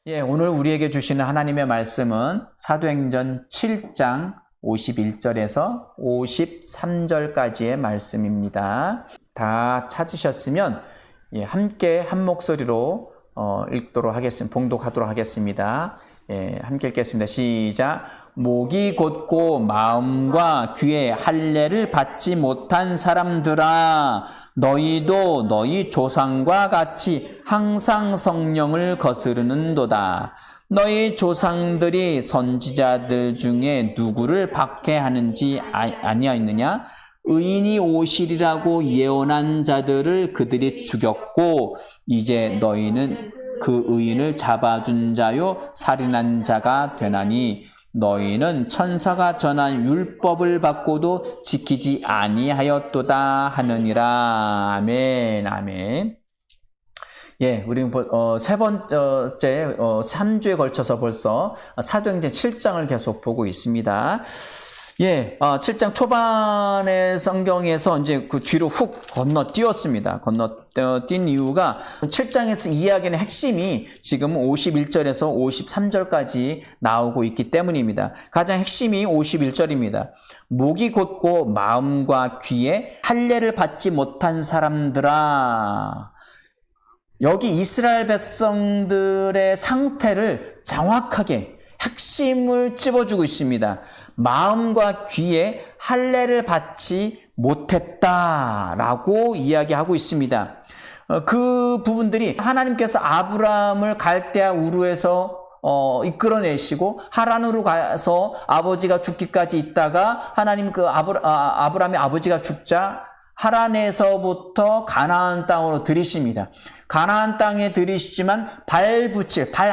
예, 오늘 우리에게 주시는 하나님의 말씀은 사도행전 7장 51절에서 53절까지의 말씀입니다. 다 찾으셨으면 함께 한 목소리로 읽도록 하겠습니다. 봉독하도록 하겠습니다. 함께 읽겠습니다. 시작. 목이 곧고 마음과 귀에 할례를 받지 못한 사람들아, 너희도 너희 조상과 같이 항상 성령을 거스르는도다. 너희 조상들이 선지자들 중에 누구를 박해하는지 아니하였느냐? 의인이 오시리라고 예언한 자들을 그들이 죽였고, 이제 너희는 그 의인을 잡아준 자요 살인한 자가 되나니, 너희는 천사가 전한 율법을 받고도 지키지 아니하였도다 하느니라. 아멘, 아멘. 예, 우리는 세 번째, 3주에 걸쳐서 벌써 사도행전 7장을 계속 보고 있습니다. 예, 7장 초반의 성경에서 이제 그 뒤로 훅 건너뛰었습니다. 건너뛴 이유가 7장에서 이야기하는 핵심이 지금 51절에서 53절까지 나오고 있기 때문입니다. 가장 핵심이 51절입니다. 목이 곧고 마음과 귀에 할례를 받지 못한 사람들아. 여기 이스라엘 백성들의 상태를 정확하게 핵심을 찝어주고 있습니다. 마음과 귀에 할례를 받지 못했다라고 이야기하고 있습니다. 그 부분들이 하나님께서 아브라함을 갈대아 우르에서 이끌어내시고 하란으로 가서 아버지가 죽기까지 있다가 하나님 아브라함의 아버지가 죽자 하란에서부터 가나안 땅으로 들이십니다. 가나안 땅에 들이시지만 발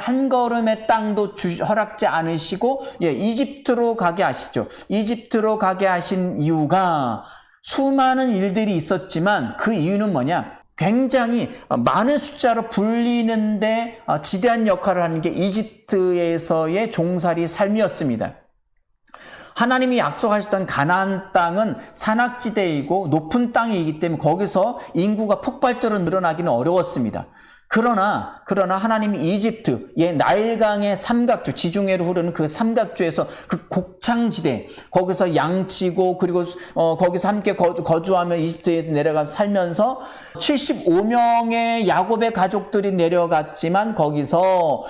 한 걸음의 땅도 허락지 않으시고 이집트로 가게 하시죠. 이집트로 가게 하신 이유가 수많은 일들이 있었지만 그 이유는 뭐냐? 굉장히 많은 숫자로 불리는데 지대한 역할을 하는 게 이집트에서의 종살이 삶이었습니다. 하나님이 약속하셨던 가나안 땅은 산악지대이고 높은 땅이기 때문에 거기서 인구가 폭발적으로 늘어나기는 어려웠습니다. 그러나 하나님이 이집트, 나일강의 삼각주, 지중해로 흐르는 그 삼각주에서 그 곡창지대, 거기서 양치고 그리고 거기서 함께 거주하며 이집트에 내려가 살면서 75명의 야곱의 가족들이 내려갔지만 거기서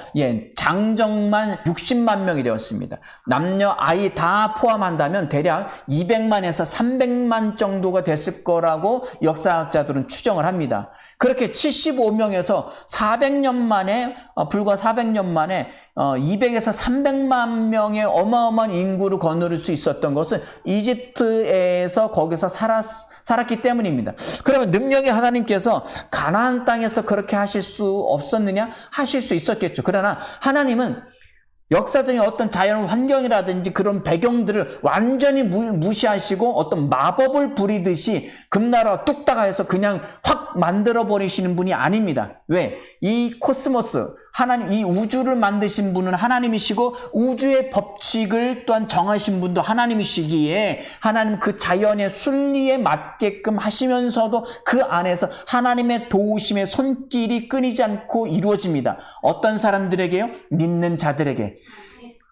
장정만 60만 명이 되었습니다. 남녀 아이 다 포함한다면 대략 200만에서 300만 정도가 됐을 거라고 역사학자들은 추정을 합니다. 그렇게 75명에서 400년 만에, 불과 400년 만에 200에서 300만 명의 어마어마한 인구를 거느릴 수 있었던 것은 이집트에서 거기서 살았기 때문입니다. 그러면 능력의 하나님께서 가나안 땅에서 그렇게 하실 수 없었느냐? 하실 수 있었겠죠. 그러나 하나님은 역사적인 어떤 자연 환경이라든지 그런 배경들을 완전히 무시하시고 어떤 마법을 부리듯이 금나라 뚝딱 해서 그냥 확 만들어버리시는 분이 아닙니다. 왜? 이 코스모스, 하나님, 이 우주를 만드신 분은 하나님이시고 우주의 법칙을 또한 정하신 분도 하나님이시기에 하나님 그 자연의 순리에 맞게끔 하시면서도 그 안에서 하나님의 도우심의 손길이 끊이지 않고 이루어집니다. 어떤 사람들에게요? 믿는 자들에게.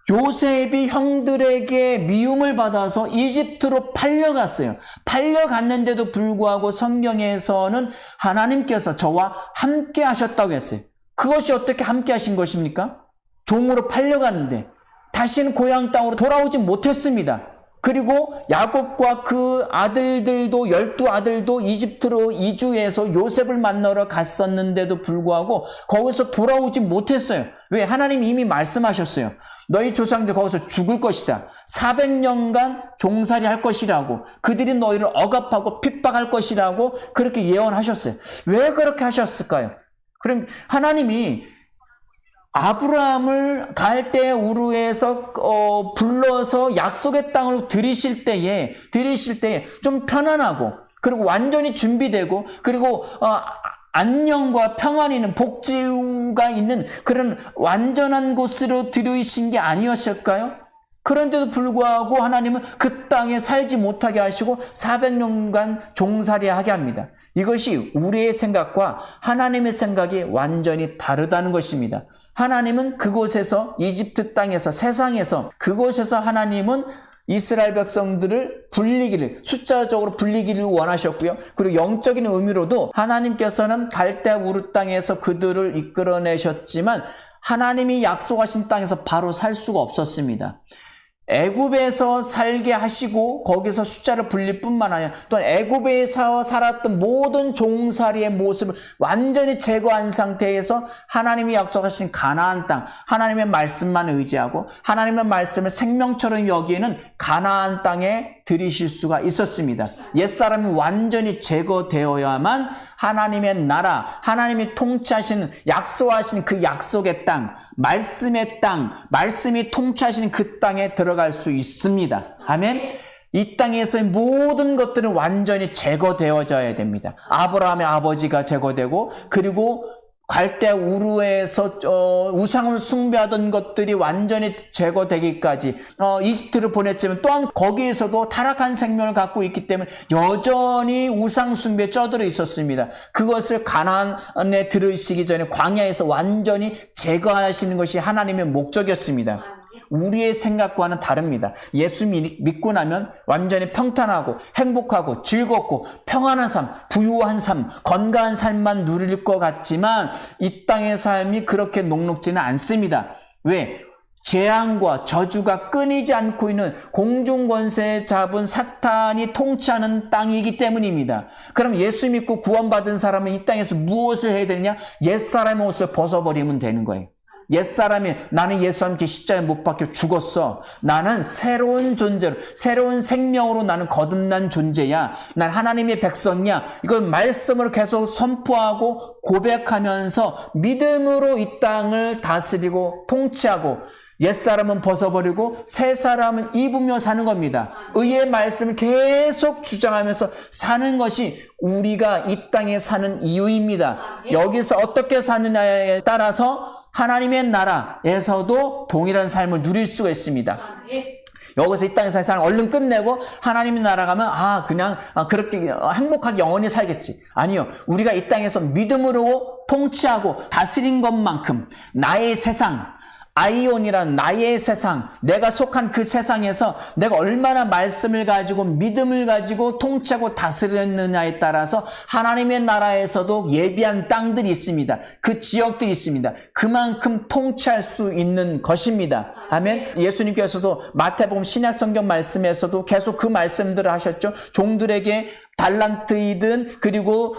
요셉이 형들에게 미움을 받아서 이집트로 팔려갔어요. 팔려갔는데도 불구하고 성경에서는 하나님께서 저와 함께 하셨다고 했어요. 그것이 어떻게 함께 하신 것입니까? 종으로 팔려가는데 다시는 고향 땅으로 돌아오지 못했습니다. 그리고 야곱과 그 아들들도 12아들도 이집트로 이주해서 요셉을 만나러 갔었는데도 불구하고 거기서 돌아오지 못했어요. 왜? 하나님이 이미 말씀하셨어요. 너희 조상들 거기서 죽을 것이다. 400년간 종살이 할 것이라고. 그들이 너희를 억압하고 핍박할 것이라고 그렇게 예언하셨어요. 왜 그렇게 하셨을까요? 그럼 하나님이 아브라함을 갈대아 우르에서 불러서 약속의 땅으로 들이실 때에 좀 편안하고 그리고 완전히 준비되고 그리고 안녕과 평안이 있는 복지가 있는 그런 완전한 곳으로 들이신 게 아니었을까요? 그런데도 불구하고 하나님은 그 땅에 살지 못하게 하시고 400년간 종살이 하게 합니다. 이것이 우리의 생각과 하나님의 생각이 완전히 다르다는 것입니다. 하나님은 그곳에서, 이집트 땅에서, 세상에서, 그곳에서 하나님은 이스라엘 백성들을 숫자적으로 불리기를 원하셨고요. 그리고 영적인 의미로도 하나님께서는 갈대아 우르 땅에서 그들을 이끌어내셨지만 하나님이 약속하신 땅에서 바로 살 수가 없었습니다. 애굽에서 살게 하시고 거기서 숫자를 불릴 뿐만 아니라 또 애굽에서 살았던 모든 종살이의 모습을 완전히 제거한 상태에서 하나님이 약속하신 가나안 땅, 하나님의 말씀만 의지하고 하나님의 말씀을 생명처럼 여기는 가나안 땅에 들이실 수가 있었습니다. 옛사람이 완전히 제거되어야만 하나님의 나라, 하나님이 통치하시는, 약속하신 그 약속의 땅, 말씀의 땅, 말씀이 통치하시는 그 땅에 들어갈 수 있습니다. 아멘. 이 땅에서의 모든 것들은 완전히 제거되어져야 됩니다. 아브라함의 아버지가 제거되고, 그리고 갈대아 우르에서 우상을 숭배하던 것들이 완전히 제거되기까지 이집트를 보냈지만 또한 거기에서도 타락한 생명을 갖고 있기 때문에 여전히 우상 숭배에 쩌들어 있었습니다. 그것을 가나안에 들으시기 전에 광야에서 완전히 제거하시는 것이 하나님의 목적이었습니다. 우리의 생각과는 다릅니다. 예수 믿고 나면 완전히 평탄하고 행복하고 즐겁고 평안한 삶, 부유한 삶, 건강한 삶만 누릴 것 같지만 이 땅의 삶이 그렇게 녹록지는 않습니다. 왜? 재앙과 저주가 끊이지 않고 있는 공중권세에 잡은 사탄이 통치하는 땅이기 때문입니다. 그럼 예수 믿고 구원받은 사람은 이 땅에서 무엇을 해야 되느냐? 옛사람의 옷을 벗어버리면 되는 거예요. 옛사람이 나는 예수와 함께 십자가에 못 박혀 죽었어. 나는 새로운 존재로, 새로운 생명으로 나는 거듭난 존재야. 난 하나님의 백성이야. 이걸 말씀으로 계속 선포하고 고백하면서 믿음으로 이 땅을 다스리고 통치하고 옛사람은 벗어버리고 새 사람은 입으며 사는 겁니다. 의의 말씀을 계속 주장하면서 사는 것이 우리가 이 땅에 사는 이유입니다. 여기서 어떻게 사느냐에 따라서 하나님의 나라에서도 동일한 삶을 누릴 수가 있습니다. 여기서 이 땅에서 삶을 얼른 끝내고 하나님의 나라 가면 그냥 그렇게 행복하게 영원히 살겠지. 아니요. 우리가 이 땅에서 믿음으로 통치하고 다스린 것만큼 나의 세상, 아이온이란 나의 세상, 내가 속한 그 세상에서 내가 얼마나 말씀을 가지고 믿음을 가지고 통치하고 다스렸느냐에 따라서 하나님의 나라에서도 예비한 땅들이 있습니다. 그 지역들이 있습니다. 그만큼 통치할 수 있는 것입니다. 아멘. 예수님께서도 마태복음 신약성경 말씀에서도 계속 그 말씀들을 하셨죠. 종들에게 달란트이든 그리고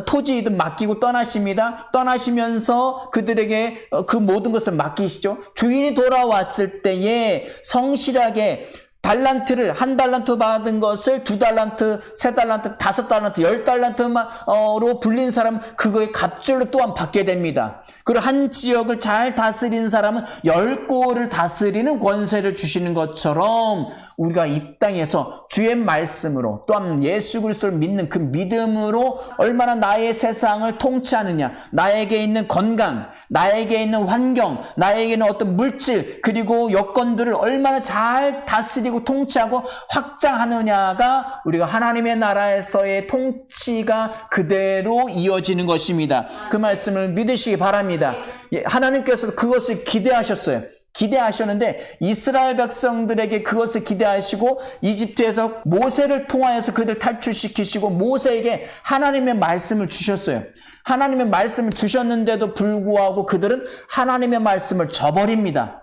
토지이든 맡기고 떠나십니다. 떠나시면서 그들에게 그 모든 것을 맡기시죠. 주인이 돌아왔을 때에 성실하게 달란트를 한 달란트 받은 것을 2달란트, 3달란트, 5달란트, 10달란트로 불린 사람은 그거의 갑절로 또한 받게 됩니다. 그리고 한 지역을 잘 다스리는 사람은 10고을을 다스리는 권세를 주시는 것처럼 우리가 이 땅에서 주의 말씀으로 또한 예수 그리스도를 믿는 그 믿음으로 얼마나 나의 세상을 통치하느냐, 나에게 있는 건강, 나에게 있는 환경, 나에게 있는 어떤 물질 그리고 여건들을 얼마나 잘 다스리고 통치하고 확장하느냐가 우리가 하나님의 나라에서의 통치가 그대로 이어지는 것입니다. 그 말씀을 믿으시기 바랍니다. 하나님께서 그것을 기대하셨는데 이스라엘 백성들에게 그것을 기대하시고 이집트에서 모세를 통하여서 그들을 탈출시키시고 모세에게 하나님의 말씀을 주셨어요. 하나님의 말씀을 주셨는데도 불구하고 그들은 하나님의 말씀을 저버립니다.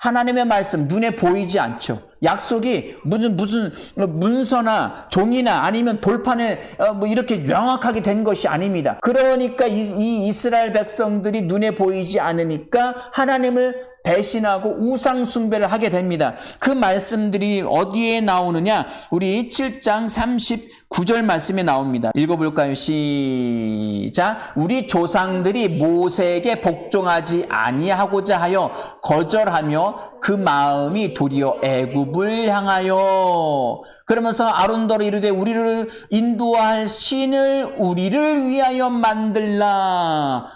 하나님의 말씀 눈에 보이지 않죠. 약속이 무슨 문서나 종이나 아니면 돌판에 이렇게 명확하게 된 것이 아닙니다. 그러니까 이 이스라엘 백성들이 눈에 보이지 않으니까 하나님을 배신하고 우상 숭배를 하게 됩니다. 그 말씀들이 어디에 나오느냐? 우리 7장 39절 말씀에 나옵니다. 읽어볼까요? 시작. 우리 조상들이 모세에게 복종하지 아니하고자 하여 거절하며 그 마음이 도리어 애굽을 향하여 그러면서 아론더러 이르되 우리를 인도할 신을 우리를 위하여 만들라.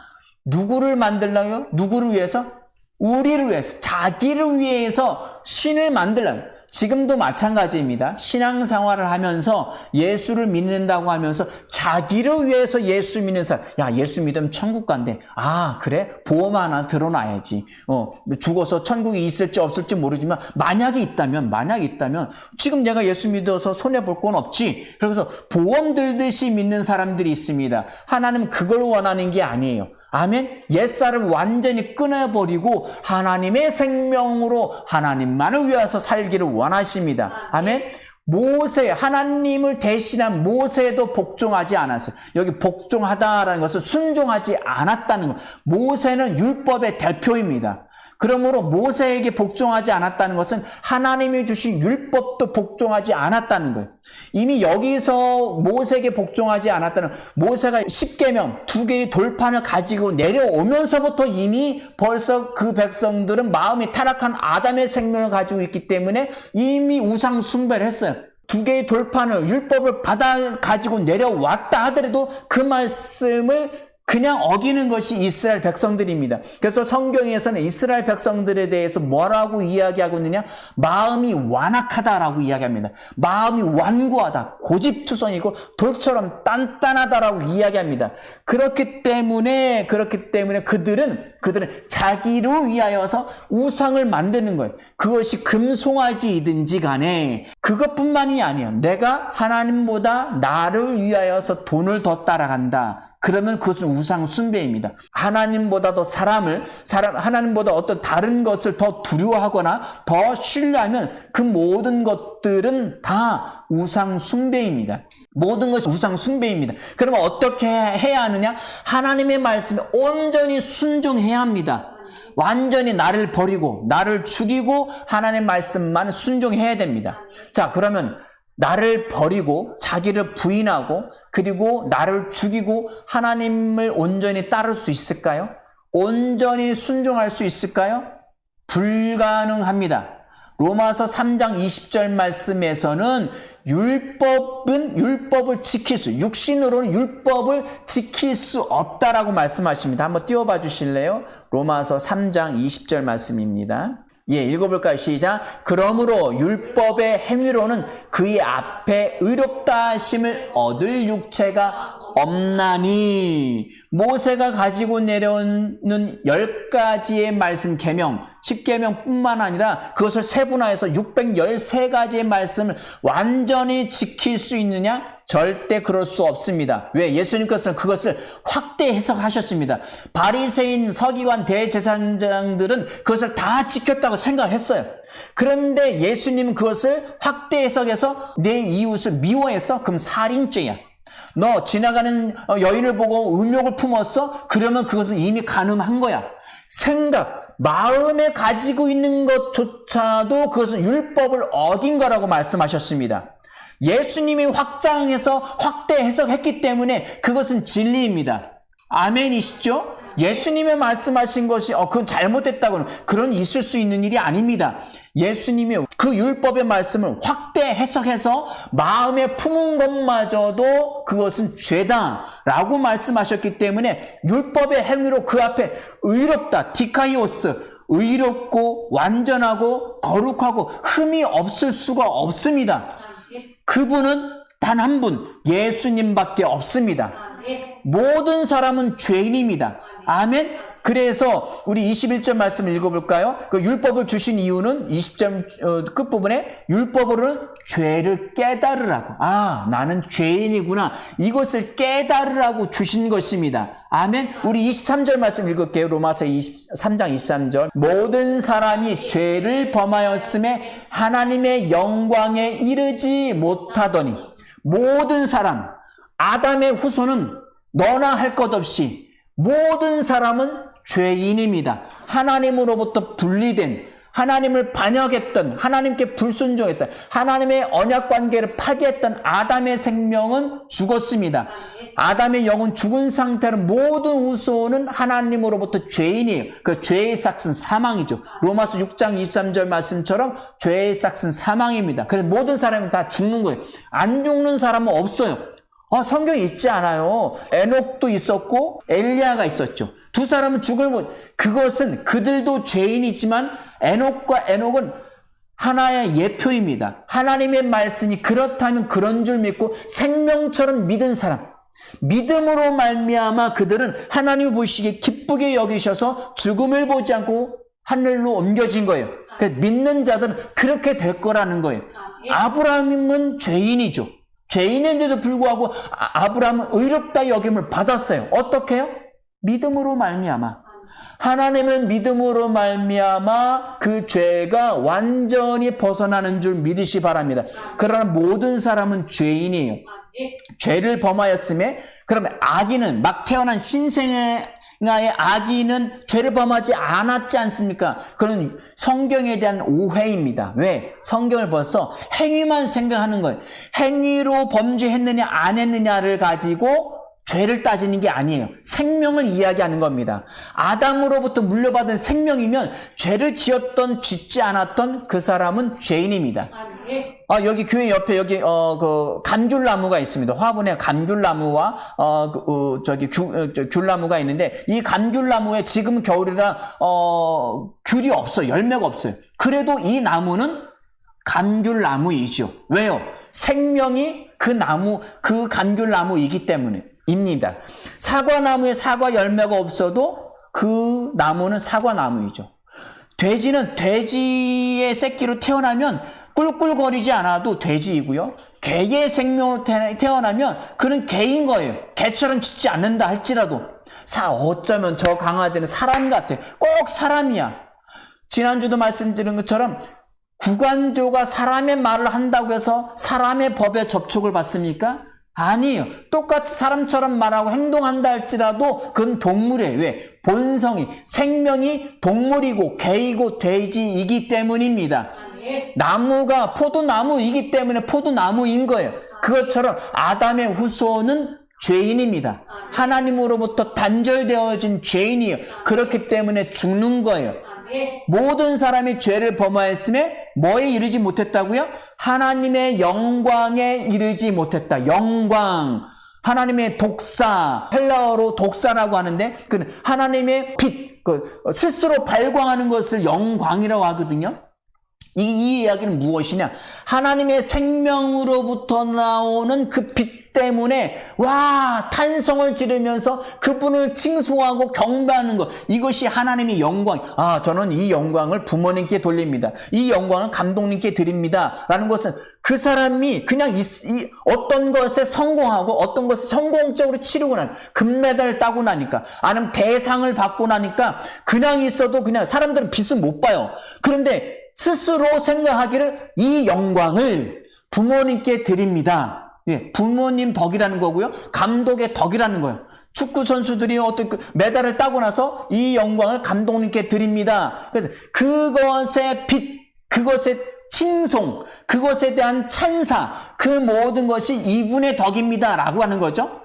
누구를 만들라요? 누구를 위해서? 우리를 위해서, 자기를 위해서 신을 만들라. 지금도 마찬가지입니다. 신앙생활을 하면서 예수를 믿는다고 하면서 자기를 위해서 예수 믿는 사람, 야, 예수 믿으면 천국 간대. 아, 그래? 보험 하나 들어놔야지. 죽어서 천국이 있을지 없을지 모르지만 만약에 있다면 지금 내가 예수 믿어서 손해볼 건 없지. 그래서 보험 들듯이 믿는 사람들이 있습니다. 하나님은 그걸 원하는 게 아니에요. 아멘. 옛사람을 완전히 끊어버리고 하나님의 생명으로 하나님만을 위해서 살기를 원하십니다. 아멘. 모세, 하나님을 대신한 모세도 복종하지 않았어요. 여기 복종하다라는 것은 순종하지 않았다는 것. 모세는 율법의 대표입니다. 그러므로 모세에게 복종하지 않았다는 것은 하나님이 주신 율법도 복종하지 않았다는 거예요. 이미 여기서 모세에게 복종하지 않았다는, 모세가 10계명 2개의 돌판을 가지고 내려오면서부터 이미 벌써 그 백성들은 마음이 타락한 아담의 생명을 가지고 있기 때문에 이미 우상 숭배를 했어요. 2개의 돌판을, 율법을 받아 가지고 내려왔다 하더라도 그 말씀을 그냥 어기는 것이 이스라엘 백성들입니다. 그래서 성경에서는 이스라엘 백성들에 대해서 뭐라고 이야기하고 있느냐? 마음이 완악하다라고 이야기합니다. 마음이 완고하다, 고집투성이고 돌처럼 단단하다라고 이야기합니다. 그렇기 때문에 그들은 자기를 위하여서 우상을 만드는 거예요. 그것이 금송아지이든지 간에 그것뿐만이 아니에요. 내가 하나님보다 나를 위하여서 돈을 더 따라간다. 그러면 그것은 우상 숭배입니다. 하나님보다도 하나님보다 어떤 다른 것을 더 두려워하거나 더 신뢰하면 그 모든 것들은 다 우상 숭배입니다. 모든 것이 우상 숭배입니다. 그러면 어떻게 해야 하느냐? 하나님의 말씀에 온전히 순종해야 합니다. 완전히 나를 버리고 나를 죽이고 하나님의 말씀만 순종해야 됩니다. 자, 그러면 나를 버리고 자기를 부인하고 그리고 나를 죽이고 하나님을 온전히 따를 수 있을까요? 온전히 순종할 수 있을까요? 불가능합니다. 로마서 3장 20절 말씀에서는 율법을 지킬 수, 육신으로는 율법을 지킬 수 없다라고 말씀하십니다. 한번 띄워봐 주실래요? 로마서 3장 20절 말씀입니다. 예, 읽어볼까요? 시작. 그러므로 율법의 행위로는 그의 앞에 의롭다 하심을 얻을 육체가 없나니. 모세가 가지고 내려오는 10가지의 말씀 계명, 10계명 뿐만 아니라 그것을 세분화해서 613가지의 말씀을 완전히 지킬 수 있느냐? 절대 그럴 수 없습니다. 왜? 예수님께서는 그것을 확대 해석하셨습니다. 바리새인, 서기관, 대제사장들은 그것을 다 지켰다고 생각을 했어요. 그런데 예수님은 그것을 확대 해석해서 내 이웃을 미워했어? 그럼 살인죄야. 너 지나가는 여인을 보고 음욕을 품었어? 그러면 그것은 이미 간음한 거야. 생각, 마음에 가지고 있는 것조차도 그것은 율법을 어긴 거라고 말씀하셨습니다. 예수님이 확장해서 확대 해석했기 때문에 그것은 진리입니다. 아멘이시죠? 예수님이 말씀하신 것이 그건 잘못됐다고는 그런 있을 수 있는 일이 아닙니다. 예수님이 그 율법의 말씀을 확대 해석해서 마음에 품은 것마저도 그것은 죄다라고 말씀하셨기 때문에 율법의 행위로 그 앞에 의롭다, 디카이오스, 의롭고 완전하고 거룩하고 흠이 없을 수가 없습니다. 그분은 단 한 분, 예수님밖에 없습니다. 모든 사람은 죄인입니다. 아멘. 그래서 우리 21절 말씀 읽어볼까요? 그 율법을 주신 이유는 20절 끝부분에 율법으로는 죄를 깨달으라고. 아, 나는 죄인이구나. 이것을 깨달으라고 주신 것입니다. 아멘. 우리 23절 말씀 읽을게요. 로마서 3장 23절. 모든 사람이 죄를 범하였음에 하나님의 영광에 이르지 못하더니. 모든 사람, 아담의 후손은 너나 할 것 없이 모든 사람은 죄인입니다. 하나님으로부터 분리된, 하나님을 반역했던, 하나님께 불순종했던, 하나님의 언약관계를 파괴했던 아담의 생명은 죽었습니다. 아담의 영은 죽은 상태로 모든 후손은 하나님으로부터 죄인이에요. 그 죄의 삭은 사망이죠. 로마서 6장 23절 말씀처럼 죄의 삭은 사망입니다. 그래서 모든 사람이 다 죽는 거예요. 안 죽는 사람은 없어요. 성경에 있지 않아요. 에녹도 있었고 엘리야가 있었죠. 두 사람은 그것은 그들도 죄인이지만 에녹은 하나의 예표입니다. 하나님의 말씀이 그렇다면 그런 줄 믿고 생명처럼 믿은 사람, 믿음으로 말미암아 그들은 하나님 보시기에 기쁘게 여기셔서 죽음을 보지 않고 하늘로 옮겨진 거예요. 그러니까 믿는 자들은 그렇게 될 거라는 거예요. 아브라함은 죄인이죠. 죄인인데도 불구하고 아브라함은 의롭다 여김을 받았어요. 어떻게 해요? 믿음으로 말미암아. 하나님은 믿음으로 말미암아 그 죄가 완전히 벗어나는 줄 믿으시 바랍니다. 그러나 모든 사람은 죄인이에요. 죄를 범하였음에 그러면 아기는 막 태어난 신생아의 아기는 죄를 범하지 않았지 않습니까? 그런 성경에 대한 오해입니다. 왜? 성경을 벌써 행위만 생각하는 거예요. 행위로 범죄했느냐 안 했느냐를 가지고 죄를 따지는 게 아니에요. 생명을 이야기하는 겁니다. 아담으로부터 물려받은 생명이면 죄를 지었던 짓지 않았던 그 사람은 죄인입니다. 여기 교회 옆에 여기 그 감귤나무가 있습니다. 화분에 감귤나무와 귤나무가 있는데 이 감귤나무에 지금 겨울이라 귤이 없어요. 열매가 없어요. 그래도 이 나무는 감귤나무이죠. 왜요? 생명이 그 나무, 그 감귤나무이기 때문에. 입니다. 사과나무에 사과 열매가 없어도 그 나무는 사과나무이죠. 돼지는 돼지의 새끼로 태어나면 꿀꿀거리지 않아도 돼지이고요. 개의 생명으로 태어나면 그는 개인 거예요. 개처럼 짖지 않는다 할지라도. 어쩌면 저 강아지는 사람 같아. 꼭 사람이야. 지난주도 말씀드린 것처럼 구간조가 사람의 말을 한다고 해서 사람의 법에 접촉을 받습니까? 아니에요. 똑같이 사람처럼 말하고 행동한다 할지라도 그건 동물이에요. 왜? 본성이, 생명이 동물이고 개이고 돼지이기 때문입니다. 나무가 포도나무이기 때문에 포도나무인 거예요. 그것처럼 아담의 후손은 죄인입니다. 하나님으로부터 단절되어진 죄인이에요. 그렇기 때문에 죽는 거예요. 모든 사람이 죄를 범하였음에 뭐에 이르지 못했다고요? 하나님의 영광에 이르지 못했다. 영광. 하나님의 독사. 헬라어로 독사라고 하는데 그 하나님의 빛, 스스로 발광하는 것을 영광이라고 하거든요. 이 이야기는 무엇이냐? 하나님의 생명으로부터 나오는 그 빛 때문에 탄성을 지르면서 그분을 칭송하고 경배하는 것, 이것이 하나님의 영광. 저는 이 영광을 부모님께 돌립니다. 이 영광을 감독님께 드립니다. 라는 것은 그 사람이 그냥 어떤 것에 성공하고 어떤 것을 성공적으로 치르고 나니까, 금메달을 따고 나니까, 아니면 대상을 받고 나니까 그냥 있어도 그냥 사람들은 빛을 못 봐요. 그런데 스스로 생각하기를 이 영광을 부모님께 드립니다. 부모님 덕이라는 거고요. 감독의 덕이라는 거예요. 축구 선수들이 어떤 메달을 따고 나서 이 영광을 감독님께 드립니다. 그래서 그것의 빛, 그것의 칭송, 그것에 대한 찬사, 그 모든 것이 이분의 덕입니다라고 하는 거죠.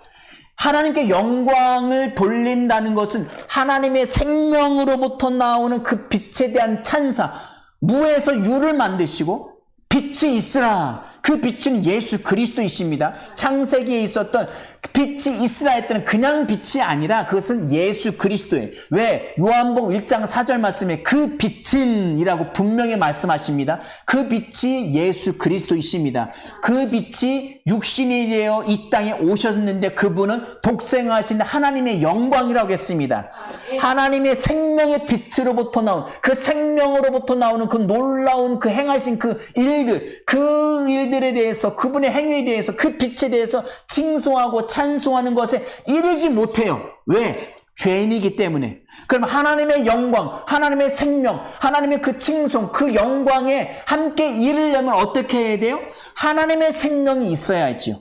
하나님께 영광을 돌린다는 것은 하나님의 생명으로부터 나오는 그 빛에 대한 찬사, 무에서 유를 만드시고 빛이 있으라. 그 빛은 예수 그리스도이십니다. 창세기에 있었던 빛이 있으라 했더니 그냥 빛이 아니라 그것은 예수 그리스도예요. 왜? 요한복음 1장 4절 말씀에 그 빛은 이라고 분명히 말씀하십니다. 그 빛이 예수 그리스도이십니다. 그 빛이 육신이 되어 이 땅에 오셨는데 그분은 독생하신 하나님의 영광이라고 했습니다. 하나님의 생명의 빛으로부터 나온, 그 생명으로부터 나오는 그 놀라운 그 행하신 그 일들에 대해서, 그분의 행위에 대해서, 그 빛에 대해서 칭송하고 찬송하는 것에 이르지 못해요. 왜? 죄인이기 때문에. 그럼 하나님의 영광, 하나님의 생명, 하나님의 그 칭송, 그 영광에 함께 이르려면 어떻게 해야 돼요? 하나님의 생명이 있어야지요.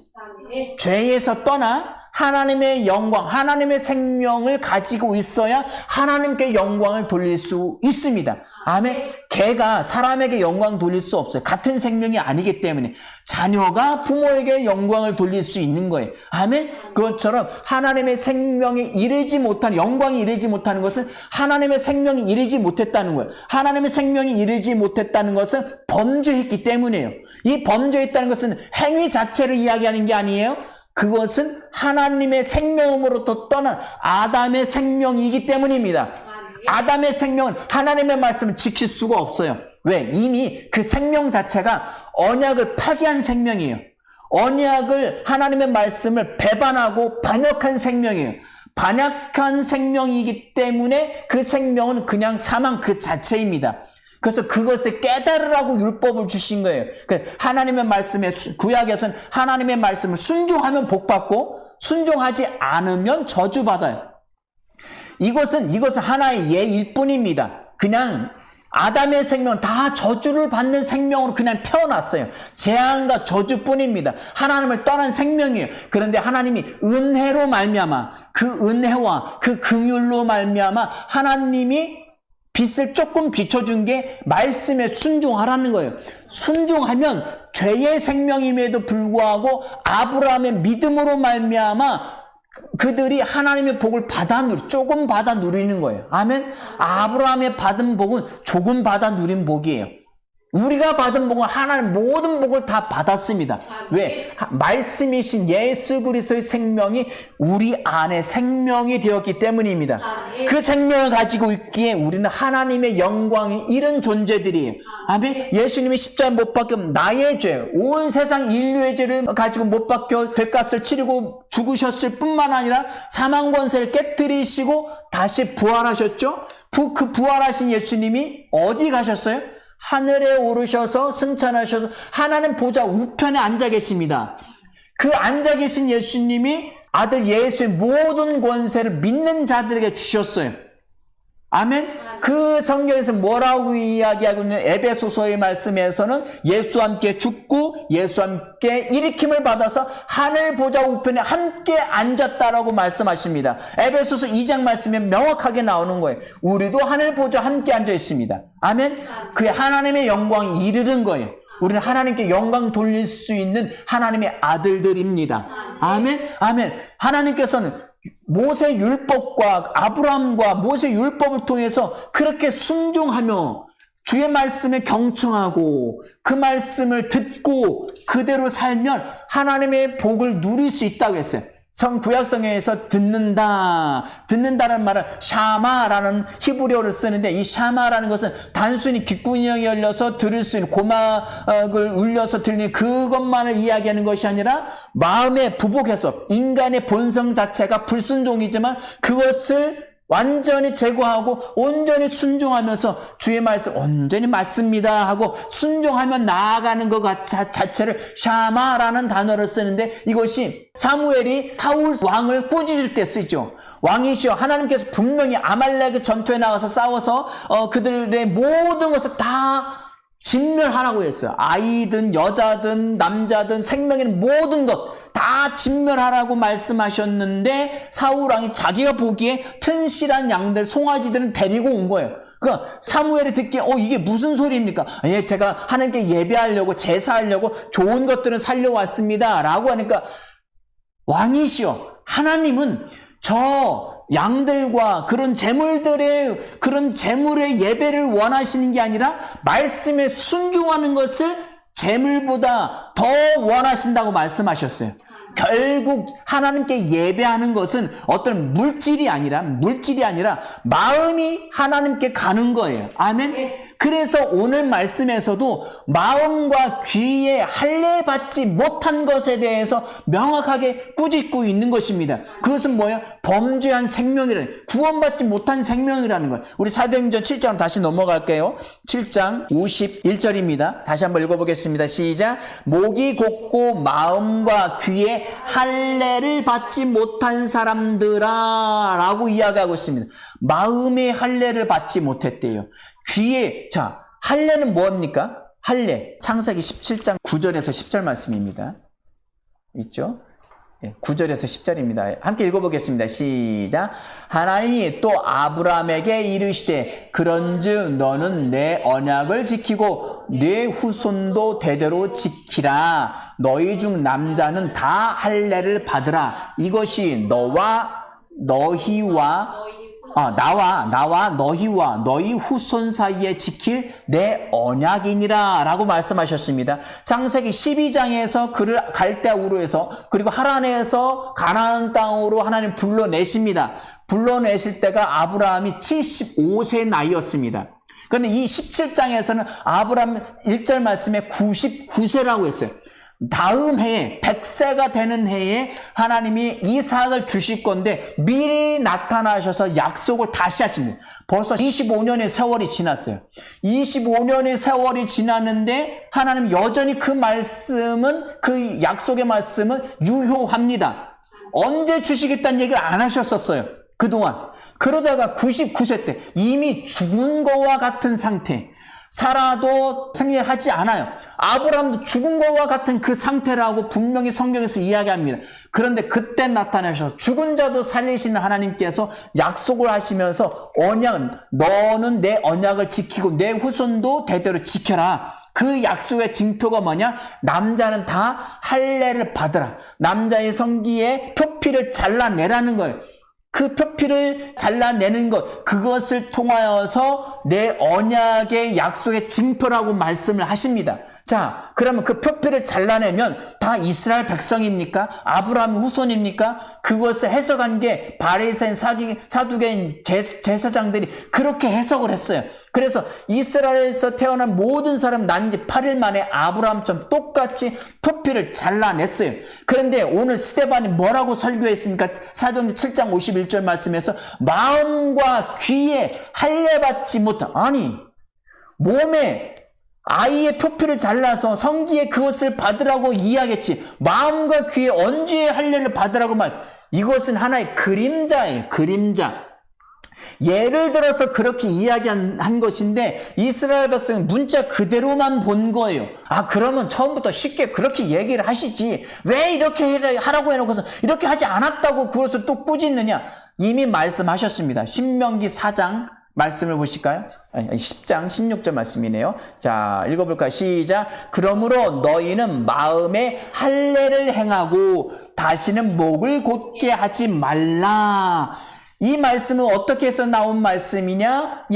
죄에서 떠나 하나님의 영광, 하나님의 생명을 가지고 있어야 하나님께 영광을 돌릴 수 있습니다. 아멘. 개가 사람에게 영광 돌릴 수 없어요. 같은 생명이 아니기 때문에. 자녀가 부모에게 영광을 돌릴 수 있는 거예요. 아멘. 그것처럼 하나님의 생명에 이르지 못하는, 영광이 이르지 못하는 것은 하나님의 생명이 이르지 못했다는 거예요. 하나님의 생명이 이르지 못했다는 것은 범죄했기 때문이에요. 이 범죄했다는 것은 행위 자체를 이야기하는 게 아니에요. 그것은 하나님의 생명으로부터 떠난 아담의 생명이기 때문입니다. 아담의 생명은 하나님의 말씀을 지킬 수가 없어요. 왜? 이미 그 생명 자체가 언약을 파기한 생명이에요. 언약을 하나님의 말씀을 배반하고 반역한 생명이에요. 반역한 생명이기 때문에 그 생명은 그냥 사망 그 자체입니다. 그래서 그것을 깨달으라고 율법을 주신 거예요. 하나님의 말씀에, 구약에서는 하나님의 말씀을 순종하면 복받고 순종하지 않으면 저주받아요. 이것은 하나의 예일 뿐입니다. 그냥 아담의 생명은 다 저주를 받는 생명으로 그냥 태어났어요. 재앙과 저주뿐입니다. 하나님을 떠난 생명이에요. 그런데 하나님이 은혜로 말미암아 그 은혜와 그 긍휼로 말미암아 하나님이 빛을 조금 비춰준 게 말씀에 순종하라는 거예요. 순종하면 죄의 생명임에도 불구하고 아브라함의 믿음으로 말미암아 그들이 하나님의 복을 조금 받아 누리는 거예요. 아멘. 아브라함의 받은 복은 조금 받아 누린 복이에요. 우리가 받은 복은 하나님 모든 복을 다 받았습니다. 왜? 말씀이신 예수 그리스도의 생명이 우리 안에 생명이 되었기 때문입니다. 그 생명을 가지고 있기에 우리는 하나님의 영광이 이런 존재들이에요. 아멘. 예수님이 십자가에 못 박혀 나의 죄, 온 세상 인류의 죄를 가지고 못 박혀 죄값을 치르고 죽으셨을 뿐만 아니라 사망 권세를 깨뜨리시고 다시 부활하셨죠. 그 부활하신 예수님이 어디 가셨어요? 하늘에 오르셔서 승천하셔서 하나님 보좌 우편에 앉아 계십니다. 그 앉아 계신 예수님이 아들 예수의 모든 권세를 믿는 자들에게 주셨어요. 아멘. 그 성경에서 뭐라고 이야기하고 있는 에베소서의 말씀에서는 예수와 함께 죽고 예수와 함께 일으킴을 받아서 하늘 보좌 우편에 함께 앉았다라고 말씀하십니다. 에베소서 2장 말씀에 명확하게 나오는 거예요. 우리도 하늘 보좌 함께 앉아 있습니다. 아멘. 그 하나님의 영광이 이르는 거예요. 우리는 하나님께 영광 돌릴 수 있는 하나님의 아들들입니다. 아멘. 아멘. 하나님께서는 모세 율법과 아브라함과 모세 율법을 통해서 그렇게 순종하며 주의 말씀에 경청하고 그 말씀을 듣고 그대로 살면 하나님의 복을 누릴 수 있다고 했어요. 구약성경에서 듣는다라는 말은 샤마라는 히브리어를 쓰는데 이 샤마라는 것은 단순히 귓구녕이 열려서 들을 수 있는 고막을 울려서 들리는 그것만을 이야기하는 것이 아니라 마음에 부복해서 인간의 본성 자체가 불순종이지만 그것을 완전히 제거하고 온전히 순종하면서 주의 말씀 온전히 맞습니다 하고 순종하며 나아가는 것 자체를 샤마라는 단어를 쓰는데 이것이 사무엘이 사울 왕을 꾸짖을 때 쓰죠. 왕이시여 하나님께서 분명히 아말렉의 전투에 나가서 싸워서 그들의 모든 것을 다 진멸하라고 했어요. 아이든 여자든 남자든 생명인 모든 것 다 진멸하라고 말씀하셨는데 사울왕이 자기가 보기에 튼실한 양들 송아지들은 데리고 온 거예요. 그러니까 사무엘이 듣기에 이게 무슨 소리입니까? 예, 제가 하나님께 예배하려고 제사하려고 좋은 것들은 살려왔습니다 라고 하니까 왕이시여 하나님은 저 양들과 그런 재물의 예배를 원하시는 게 아니라 말씀에 순종하는 것을 재물보다 더 원하신다고 말씀하셨어요. 결국 하나님께 예배하는 것은 어떤 물질이 아니라 마음이 하나님께 가는 거예요. 아멘. 그래서 오늘 말씀에서도 마음과 귀에 할례 받지 못한 것에 대해서 명확하게 꾸짖고 있는 것입니다. 그것은 뭐예요? 범죄한 생명이라는, 구원받지 못한 생명이라는 거예요. 우리 사도행전 7장으로 다시 넘어갈게요. 7장 51절입니다. 다시 한번 읽어보겠습니다. 시작. 목이 곧고 마음과 귀에 할례를 받지 못한 사람들아 라고 이야기하고 있습니다. 마음의 할례를 받지 못했대요. 귀에, 자, 할례는 뭡니까? 할례, 창세기 17장 9절에서 10절 말씀입니다. 있죠? 9절에서 10절입니다. 함께 읽어보겠습니다. 시작. 하나님이 또 아브라함에게 이르시되 그런즉 너는 내 언약을 지키고 내 후손도 대대로 지키라. 너희 중 남자는 다 할례를 받으라. 이것이 나와 너희와 너희 후손 사이에 지킬 내 언약이니라 라고 말씀하셨습니다. 창세기 12장에서 그를 갈대아 우르에서 그리고 하란에서 가나안 땅으로 하나님 불러내십니다. 불러내실 때가 아브라함이 75세 나이였습니다. 그런데 이 17장에서는 아브라함 1절 말씀에 99세라고 했어요. 다음 해에 100세가 되는 해에 하나님이 이삭을 주실 건데 미리 나타나셔서 약속을 다시 하십니다. 벌써 25년의 세월이 지났어요. 25년의 세월이 지났는데 하나님 여전히 그 말씀은, 그 약속의 말씀은 유효합니다. 언제 주시겠다는 얘기를 안 하셨었어요, 그동안. 그러다가 99세 때 이미 죽은 거와 같은 상태, 살아도 생일하지 않아요. 아브라함도 죽은 것과 같은 그 상태라고 분명히 성경에서 이야기합니다. 그런데 그때 나타나셔서 죽은 자도 살리시는 하나님께서 약속을 하시면서 너는 내 언약을 지키고 내 후손도 대대로 지켜라. 그 약속의 징표가 뭐냐? 남자는 다 할례를 받으라. 남자의 성기에 표피를 잘라내라는 거예요. 그 표피를 잘라내는 것, 그것을 통하여서 내 언약의 약속의 징표라고 말씀을 하십니다. 자, 그러면 그 표피를 잘라내면 다 이스라엘 백성입니까? 아브라함 후손입니까? 그것을 해석한 게 바리새인, 사두개인 제사장들이 그렇게 해석을 했어요. 그래서 이스라엘에서 태어난 모든 사람 난 지 8일 만에 아브라함처럼 똑같이 표피를 잘라냈어요. 그런데 오늘 스데반이 뭐라고 설교했습니까? 사도행전 7장 51절 말씀에서 마음과 귀에 할례받지 못한, 아니 몸에 아이의 표피를 잘라서 성기에 그것을 받으라고 이야기했지, 마음과 귀에 언제 할례를 받으라고 말했어. 이것은 하나의 그림자예요. 그림자. 예를 들어서 그렇게 이야기한 것인데 이스라엘 백성은 문자 그대로만 본 거예요. 아, 그러면 처음부터 쉽게 그렇게 얘기를 하시지 왜 이렇게 하라고 해놓고서 이렇게 하지 않았다고 그것을 또 꾸짖느냐. 이미 말씀하셨습니다. 신명기 4장 말씀을 보실까요? 10장 16절 말씀이네요. 자, 읽어볼까요? 시작. 그러므로 너희는 마음에 할례를 행하고 다시는 목을 곧게 하지 말라. 이 말씀은 어떻게 해서 나온 말씀이냐?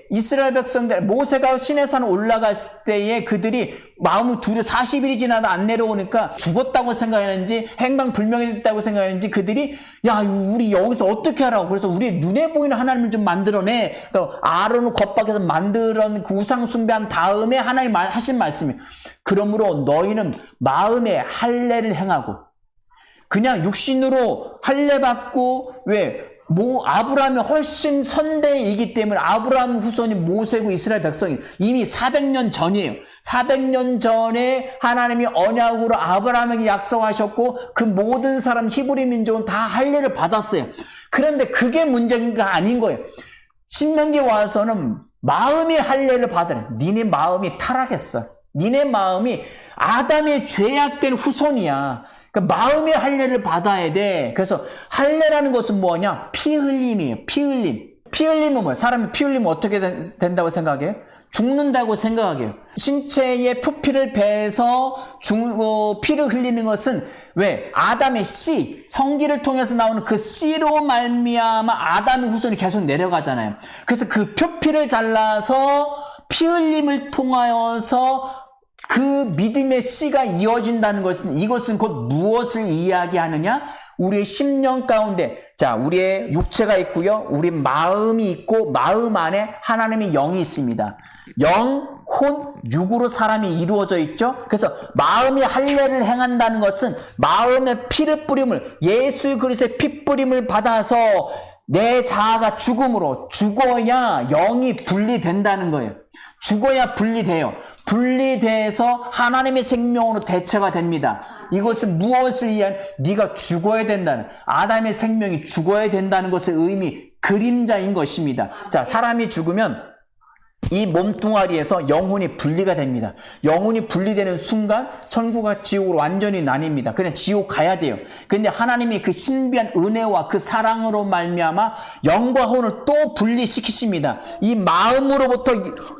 이스라엘 백성들, 모세가 시내산 올라갔을 때에 그들이 마음이 두려 40일이 지나도 안 내려오니까 죽었다고 생각했는지 행방불명이 됐다고 생각했는지 그들이 야, 우리 여기서 어떻게 하라고. 그래서 우리 눈에 보이는 하나님을 좀 만들어내. 아론을 겁박해서 만들어 그 우상 숭배한 다음에 하나님 하신 말씀이에요. 그러므로 너희는 마음에 할례를 행하고, 그냥 육신으로 할례 받고, 아브라함이 훨씬 선대이기 때문에 아브라함 후손이 모세고 이스라엘 백성이 이미 400년 전이에요. 400년 전에 하나님이 언약으로 아브라함에게 약속하셨고 그 모든 사람 히브리 민족은 다 할례를 받았어요. 그런데 그게 문제가 아닌 거예요. 신명기 와서는 마음이 할례를 받으래. 니네 마음이 타락했어. 니네 마음이 아담의 죄악된 후손이야. 그러니까 마음의 할례를 받아야 돼. 그래서 할례라는 것은 뭐냐? 피 흘림이에요. 피 흘림. 피 흘림은 뭐예요? 사람이 피 흘리면 어떻게 된다고 생각해요? 죽는다고 생각해요. 신체의 표피를 베서 피를 흘리는 것은 아담의 씨, 성기를 통해서 나오는 그 씨로 말미암아 아담의 후손이 계속 내려가잖아요. 그래서 그 표피를 잘라서 피 흘림을 통하여서 그 믿음의 씨가 이어진다는 것은, 이것은 곧 무엇을 이야기하느냐? 우리의 심령 가운데, 자, 우리의 육체가 있고요. 우리 마음이 있고, 마음 안에 하나님의 영이 있습니다. 영, 혼, 육으로 사람이 이루어져 있죠. 그래서 마음이 할례를 행한다는 것은 마음의 피를 뿌림을, 예수 그리스도의 피 뿌림을 받아서 내 자아가 죽어야 영이 분리된다는 거예요. 죽어야 분리돼요. 분리돼서 하나님의 생명으로 대처가 됩니다. 이것은 무엇을 이해하는, 네가 죽어야 된다는, 아담의 생명이 죽어야 된다는 것의 의미, 그림자인 것입니다. 자, 사람이 죽으면 이 몸뚱아리에서 영혼이 분리가 됩니다. 영혼이 분리되는 순간 천국과 지옥으로 완전히 나뉩니다. 그냥 지옥 가야 돼요. 근데 하나님이 그 신비한 은혜와 그 사랑으로 말미암아 영과 혼을 또 분리시키십니다. 이 마음으로부터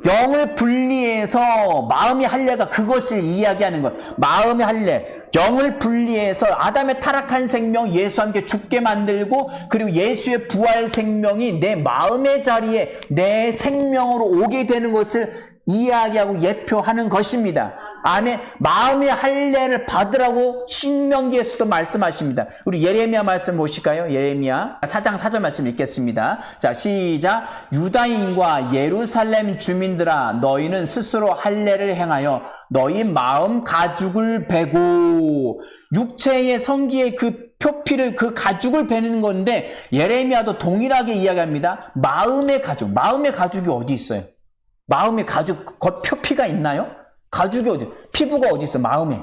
영을 분리해서, 마음의 할례가 그것을 이야기하는 것. 마음의 할례, 영을 분리해서 아담의 타락한 생명 예수와 함께 죽게 만들고, 그리고 예수의 부활 생명이 내 마음의 자리에 내 생명으로 오게 되는 것을 이야기하고 예표하는 것입니다. 아멘. 마음의 할례를 받으라고 신명기에서도 말씀하십니다. 우리 예레미야 말씀 보실까요? 예레미야 4장 4절 말씀 읽겠습니다. 자, 시작. 유다인과 예루살렘 주민들아, 너희는 스스로 할례를 행하여 너희 마음 가죽을 베고, 육체의 성기의 그 표피를, 그 가죽을 베는 건데, 예레미야도 동일하게 이야기합니다. 마음의 가죽이 어디 있어요? 마음의 가죽, 표피가 있나요? 가죽이 어디, 피부가 어디 있어요? 마음에.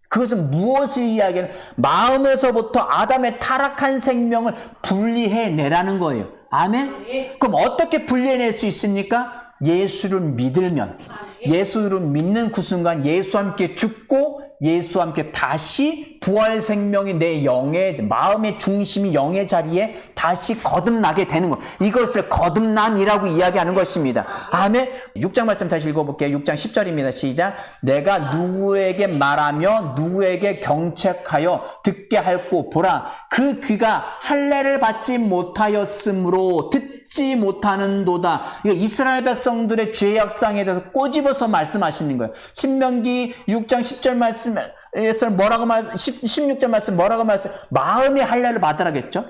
그것은 무엇을 이야기하는, 마음에서부터 아담의 타락한 생명을 분리해내라는 거예요. 아멘? 그럼 어떻게 분리해낼 수 있습니까? 예수를 믿으면, 예수를 믿는 그 순간 예수와 함께 죽고 예수와 함께 다시 부활 생명이 내 영의, 마음의 중심이 영의 자리에 다시 거듭나게 되는 것. 이것을 거듭남이라고 이야기하는 것입니다. 아멘. 6장 말씀 다시 읽어볼게요. 6장 10절입니다. 시작. 내가 누구에게 말하며 누구에게 경책하여 듣게 할고 보라. 그 귀가 할례를 받지 못하였으므로 듣지 못하는도다. 이거 이스라엘 백성들의 죄악상에 대해서 꼬집어서 말씀하시는 거예요. 신명기 6장 10절 말씀 에서 뭐라고 16절 말씀 뭐라고 말씀? 마음의 할례를 받으라겠죠?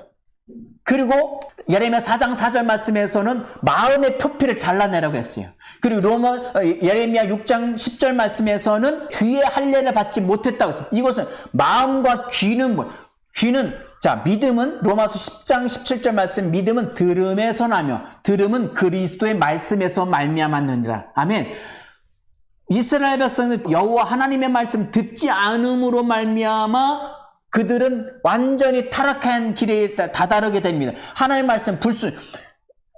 그리고 예레미야 4장 4절 말씀에서는 마음의 표피를 잘라내라고 했어요. 그리고 예레미야 6장 10절 말씀에서는 귀의 할례를 받지 못했다고 했어요. 이것은 마음과 귀는 뭐예요? 귀는, 자, 믿음은 로마서 10장 17절 말씀, 믿음은 들음에서 나며 들음은 그리스도의 말씀에서 말미암았느니라. 아멘. 이스라엘 백성은 여호와 하나님의 말씀 듣지 않음으로 말미암아 그들은 완전히 타락한 길에 다다르게 됩니다. 하나님의 말씀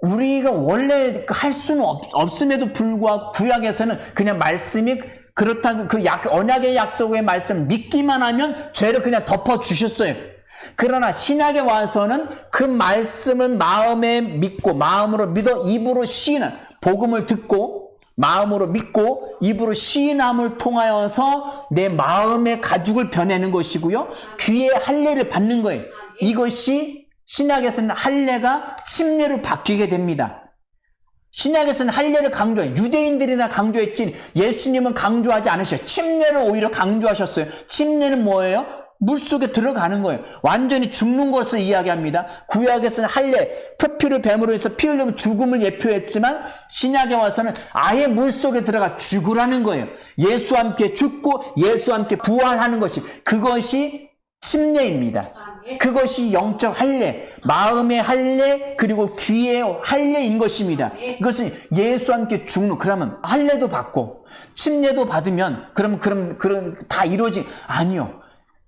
우리가 원래 할 수는 없음에도 불구하고 구약에서는 그냥 말씀이 그렇다고 그 언약의 약속의 말씀 믿기만 하면 죄를 그냥 덮어주셨어요. 그러나 신약에 와서는 그 말씀을 마음에 믿고 마음으로 믿어 입으로 시인한 복음을 듣고 마음으로 믿고 입으로 시인함을 통하여서 내 마음의 가죽을 변내는 것이고요. 귀에 할례를 받는 거예요. 이것이 신약에서는 할례가 침례로 바뀌게 됩니다. 신약에서는 할례를 강조해요. 유대인들이나 강조했지 예수님은 강조하지 않으셔요. 침례를 오히려 강조하셨어요. 침례는 뭐예요? 물속에 들어가는 거예요. 완전히 죽는 것을 이야기합니다. 구약에서는 할례, 표피를 뱀으로 해서 피 흘리면 죽음을 예표했지만 신약에 와서는 아예 물속에 들어가 죽으라는 거예요. 예수와 함께 죽고 예수와 함께 부활하는 그것이 침례입니다. 그것이 영적 할례, 마음의 할례, 그리고 귀의 할례인 것입니다. 이것은 예수와 함께 죽는, 그러면 할례도 받고 침례도 받으면 그럼 다 이루어진, 아니요.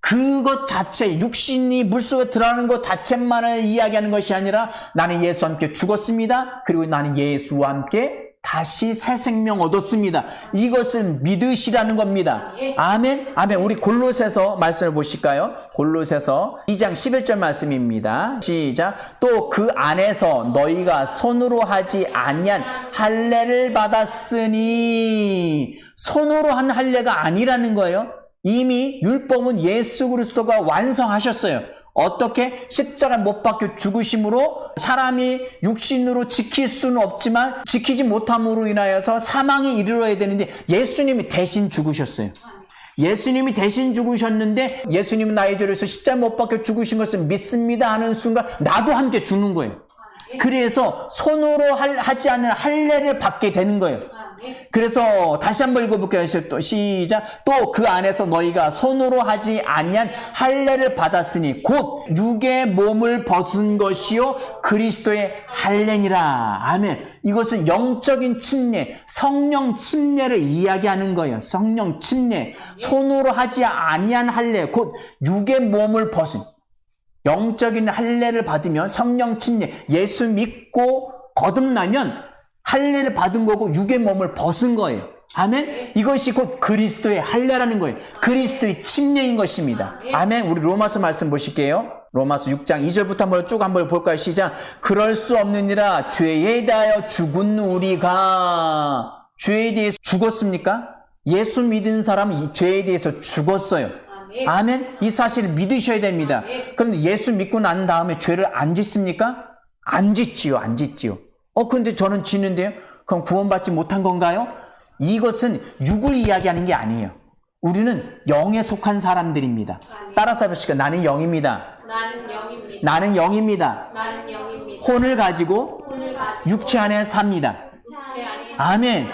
그것 자체, 육신이 물속에 들어가는 것 자체만을 이야기하는 것이 아니라 나는 예수와 함께 죽었습니다. 그리고 나는 예수와 함께 다시 새 생명 얻었습니다. 이것을 믿으시라는 겁니다. 아멘. 아멘. 우리 골로새서 말씀을 보실까요? 골로새서 2장 11절 말씀입니다. 시작. 또 그 안에서 너희가 손으로 하지 아니한 할례를 받았으니, 손으로 한 할례가 아니라는 거예요. 이미 율법은 예수 그리스도가 완성하셨어요. 어떻게? 십자가 못 박혀 죽으심으로 사람이 육신으로 지킬 수는 없지만 지키지 못함으로 인하여서 사망에 이르러야 되는데 예수님이 대신 죽으셨어요. 예수님이 대신 죽으셨는데 예수님은 나의 죄를 위해서 십자가 못 박혀 죽으신 것을 믿습니다 하는 순간 나도 함께 죽는 거예요. 그래서 손으로 하지 않는 할례를 받게 되는 거예요. 그래서 다시 한번 읽어볼게요. 또 시작. 또 그 안에서 너희가 손으로 하지 아니한 할례를 받았으니 곧 육의 몸을 벗은 것이요 그리스도의 할례니라. 아멘. 이것은 영적인 침례, 성령 침례를 이야기하는 거예요. 성령 침례. 손으로 하지 아니한 할례, 곧 육의 몸을 벗은, 영적인 할례를 받으면 성령 침례, 예수 믿고 거듭나면 할례를 받은 거고 육의 몸을 벗은 거예요. 아멘. 이것이 곧 그리스도의 할례라는 거예요. 그리스도의 침례인 것입니다. 아멘. 우리 로마서 말씀 보실게요. 로마서 6장 2절부터 한번 볼까요? 시작. 그럴 수 없느니라 죄에 대하여 죽은 우리가, 죄에 대해서 죽었습니까? 예수 믿은 사람은 이 죄에 대해서 죽었어요. 아멘. 이 사실을 믿으셔야 됩니다. 그런데 예수 믿고 난 다음에 죄를 안 짓습니까? 안 짓지요. 근데 저는 짓는데요? 그럼 구원받지 못한 건가요? 이것은 육을 이야기하는 게 아니에요. 우리는 영에 속한 사람들입니다. 따라서 해보시고 나는 영입니다. 나는 영입니다. 나는 영입니다. 나는 영입니다. 혼을 가지고 혼을 가지고 육체 안에 삽니다. 육체 안에 아멘.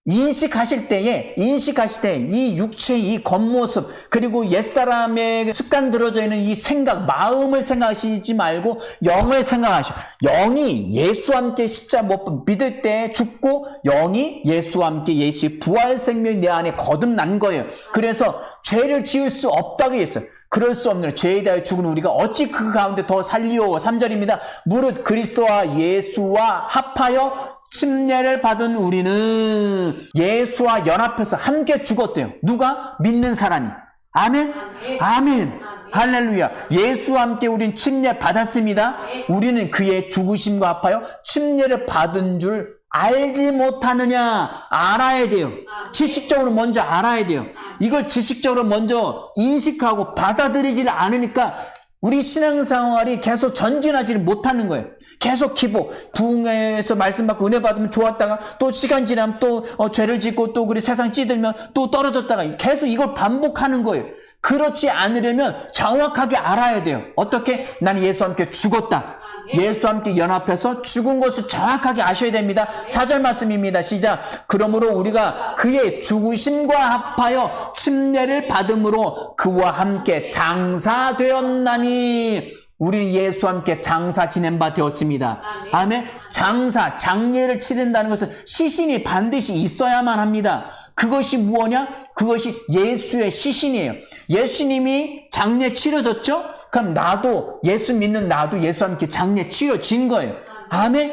인식하실 때 이 육체의 이 겉모습 그리고 옛사람의 습관 들어져 있는 이 생각, 마음을 생각하시지 말고 영을 생각하셔. 영이 예수와 함께 십자가 못 믿을 때 죽고 영이 예수와 함께 예수의 부활 생명이 내 안에 거듭난 거예요. 그래서 죄를 지을 수 없다고 했어요. 그럴 수 없는 죄에 대하여 죽은 우리가 어찌 그 가운데 더 살리오. 3절입니다. 무릇 그리스도와 예수와 합하여 침례를 받은 우리는 예수와 연합해서 함께 죽었대요. 누가? 믿는 사람이. 아멘? 아멘. 할렐루야. 예수와 함께 우린 침례 받았습니다. 우리는 그의 죽으심과 합하여 침례를 받은 줄 알지 못하느냐? 알아야 돼요. 지식적으로 먼저 알아야 돼요. 이걸 지식적으로 먼저 인식하고 받아들이지 않으니까 우리 신앙생활이 계속 전진하지 못하는 거예요. 계속 기복, 부흥회에서 말씀 받고 은혜 받으면 좋았다가 또 시간 지나면 또 죄를 짓고 또 그리 세상 찌들면 또 떨어졌다가 계속 이걸 반복하는 거예요. 그렇지 않으려면 정확하게 알아야 돼요. 어떻게? 나는 예수와 함께 죽었다. 예수와 함께 연합해서 죽은 것을 정확하게 아셔야 됩니다. 4절 말씀입니다. 시작. 그러므로 우리가 그의 죽으심과 합하여 침례를 받음으로 그와 함께 장사되었나니 우리는 예수와 함께 장사 지낸 바 되었습니다. 아멘. 장사, 장례를 치른다는 것은 시신이 반드시 있어야만 합니다. 그것이 무엇이냐? 그것이 예수의 시신이에요. 예수님이 장례 치러졌죠? 그럼 나도 예수 믿는 나도 예수와 함께 장례 치러진 거예요. 아멘.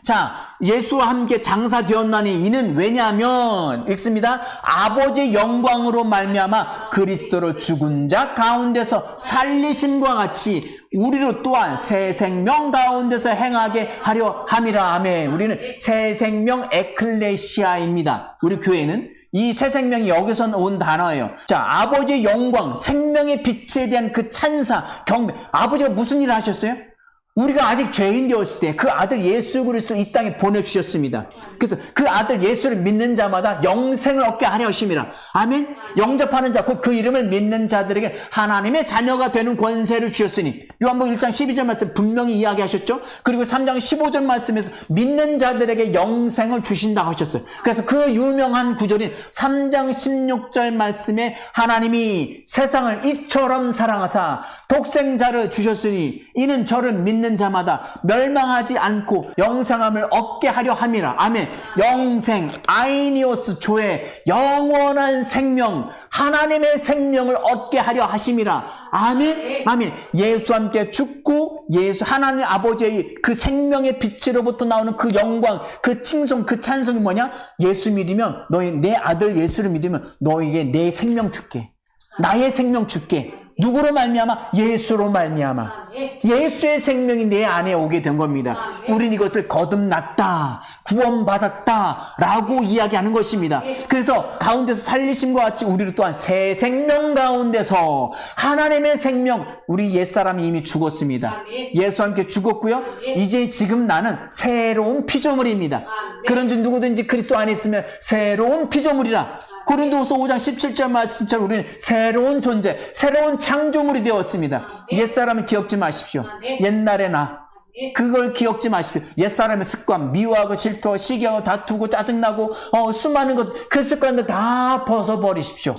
자, 예수와 함께 장사되었나니 이는 왜냐하면 읽습니다. 아버지의 영광으로 말미암아 그리스도를 죽은 자 가운데서 살리심과 같이 우리로 또한 새 생명 가운데서 행하게 하려 함이라. 아멘. 우리는 새 생명 에클레시아입니다. 우리 교회는 이 새 생명이 여기서 온 단어예요. 자, 아버지의 영광, 생명의 빛에 대한 그 찬사, 경배. 아버지가 무슨 일을 하셨어요? 우리가 아직 죄인 되었을 때 그 아들 예수 그리스도를 이 땅에 보내주셨습니다. 그래서 그 아들 예수를 믿는 자마다 영생을 얻게 하려 하심이라. 아멘. 영접하는 자, 곧 그 이름을 믿는 자들에게 하나님의 자녀가 되는 권세를 주셨으니 요한복음 1장 12절 말씀 분명히 이야기하셨죠. 그리고 3장 15절 말씀에서 믿는 자들에게 영생을 주신다고 하셨어요. 그래서 그 유명한 구절인 3장 16절 말씀에 하나님이 세상을 이처럼 사랑하사 독생자를 주셨으니 이는 저를 믿는 자마다 멸망하지 않고 영생함을 얻게 하려 함이라. 아멘. 영생, 아이니오스 조의 영원한 생명, 하나님의 생명을 얻게 하려 하심이라. 아멘. 아멘. 예수와 함께 죽고 예수 하나님 아버지의 그 생명의 빛으로부터 나오는 그 영광, 그 칭송, 그 찬송이 뭐냐? 예수 믿으면 너희 내 아들 예수를 믿으면 너에게 내 생명 줄게. 나의 생명 줄게. 누구로 말미암아? 예수로 말미암아. 예수의 생명이 내 안에 오게 된 겁니다. 우린 이것을 거듭났다, 구원받았다 라고 이야기하는 것입니다. 그래서 가운데서 살리심과 같이 우리를 또한 새 생명 가운데서 하나님의 생명, 우리 옛사람이 이미 죽었습니다. 예수와 함께 죽었고요. 이제 지금 나는 새로운 피조물입니다. 그런즉 누구든지 그리스도 안에 있으면 새로운 피조물이라. 고린도후서 5장 17절 말씀처럼 우리는 새로운 존재, 새로운 창조물이 되었습니다. 옛사람은 기억지 마십시오. 옛날에 나 그걸 기억지 마십시오. 옛사람의 습관, 미워하고 질투하고 시기하고 다투고 짜증나고 수많은 것, 그 습관들 다 벗어버리십시오.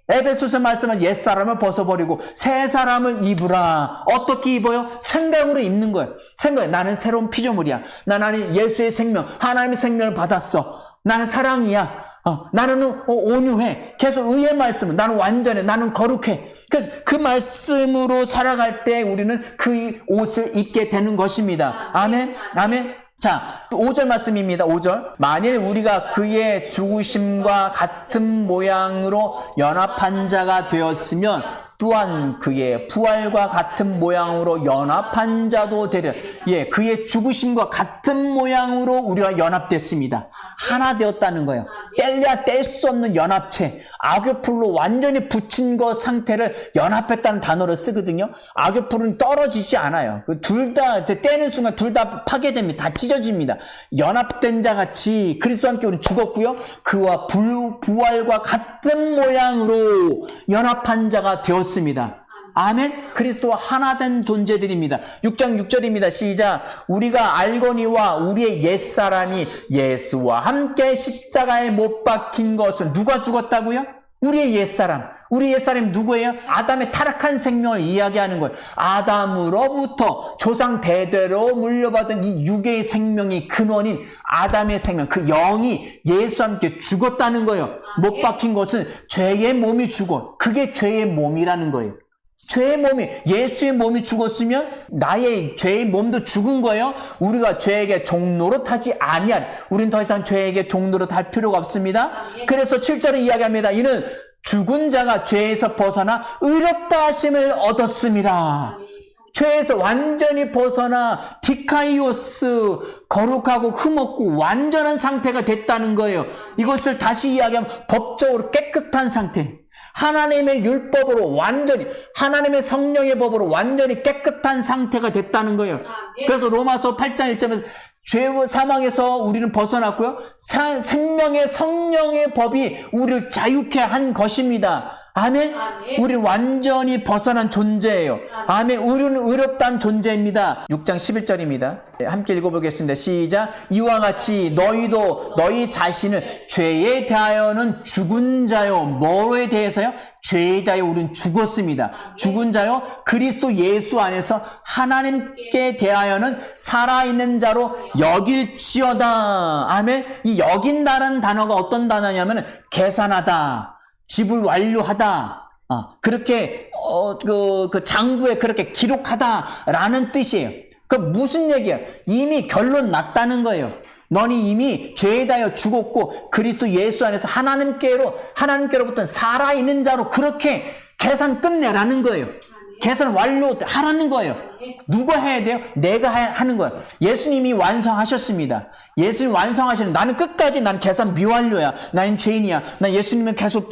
에베소서 말씀은 옛사람을 벗어버리고 새 사람을 입으라. 어떻게 입어요? 생각으로 입는 거예요. 생각. 나는 새로운 피조물이야. 나는 예수의 생명, 하나님의 생명을 받았어. 나는 사랑이야. 나는 온유해. 계속 의의 말씀은 나는 완전해. 나는 거룩해. 그래서 그 말씀으로 살아갈 때 우리는 그 옷을 입게 되는 것입니다. 아멘. 아멘. 자, 5절 말씀입니다. 5절. 만일 우리가 그의 죽으심과 같은 모양으로 연합한 자가 되었으면 또한 그의 부활과 같은 모양으로 연합한 자도 되려. 예, 그의 죽으심과 같은 모양으로 우리가 연합됐습니다. 하나 되었다는 거예요. 뗄래야 뗄 수 없는 연합체, 악교풀로 완전히 붙인 것 상태를 연합했다는 단어를 쓰거든요. 악교풀은 떨어지지 않아요. 둘 다 떼는 순간 둘 다 파괴됩니다. 다 찢어집니다. 연합된 자 같이 그리스도와 함께 우리는 죽었고요. 그와 부활과 같은 모양으로 연합한 자가 되었습니다. 아멘. 그리스도와 하나 된 존재들입니다. 6장 6절입니다. 시작. 우리가 알거니와 우리의 옛사람이 예수와 함께 십자가에 못 박힌 것은 누가 죽었다고요? 우리의 옛사람. 우리 옛사람이 누구예요? 아담의 타락한 생명을 이야기하는 거예요. 아담으로부터 조상 대대로 물려받은 이 육의 생명의 근원인 아담의 생명, 그 영이 예수와 함께 죽었다는 거예요. 못 박힌 것은 죄의 몸이 죽어. 그게 죄의 몸이라는 거예요. 죄의 몸이, 예수의 몸이 죽었으면 나의 죄의 몸도 죽은 거예요. 우리가 죄에게 종노릇하지 아니한, 우린 더 이상 죄에게 종노릇할 필요가 없습니다. 그래서 7절에 이야기합니다. 이는 죽은 자가 죄에서 벗어나 의롭다 하심을 얻었습니다. 죄에서 완전히 벗어나 디카이오스, 거룩하고 흠없고 완전한 상태가 됐다는 거예요. 이것을 다시 이야기하면 법적으로 깨끗한 상태. 하나님의 율법으로 완전히, 하나님의 성령의 법으로 완전히 깨끗한 상태가 됐다는 거예요. 그래서 로마서 8장 1절에서 죄 사망에서 우리는 벗어났고요. 생명의 성령의 법이 우리를 자유케 한 것입니다. 아멘. 우리는 완전히 벗어난 존재예요. 아멘. 우리는 의롭다는 존재입니다. 6장 11절입니다. 함께 읽어보겠습니다. 시작. 이와 같이 너희도 너희 자신을 죄에 대하여는 죽은 자요. 뭐에 대해서요? 죄에 대하여 우리는 죽었습니다. 죽은 자요. 그리스도 예수 안에서 하나님께 대하여는 살아있는 자로 여길지어다. 아멘. 이 여긴다는 단어가 어떤 단어냐면 계산하다, 지불 완료하다, 그렇게 그 장부에 그렇게 기록하다라는 뜻이에요. 그 무슨 얘기야? 이미 결론 났다는 거예요. 너니 이미 죄에 대하여 죽었고 그리스도 예수 안에서 하나님께로부터 살아있는 자로 그렇게 계산 끝내라는 거예요. 계산 완료하라는 거예요. 누가 해야 돼요? 내가 하는 거예요. 예수님이 완성하셨습니다. 예수님 완성하시는, 나는 끝까지 난 계산 미완료야. 나는 죄인이야. 나 예수님은 계속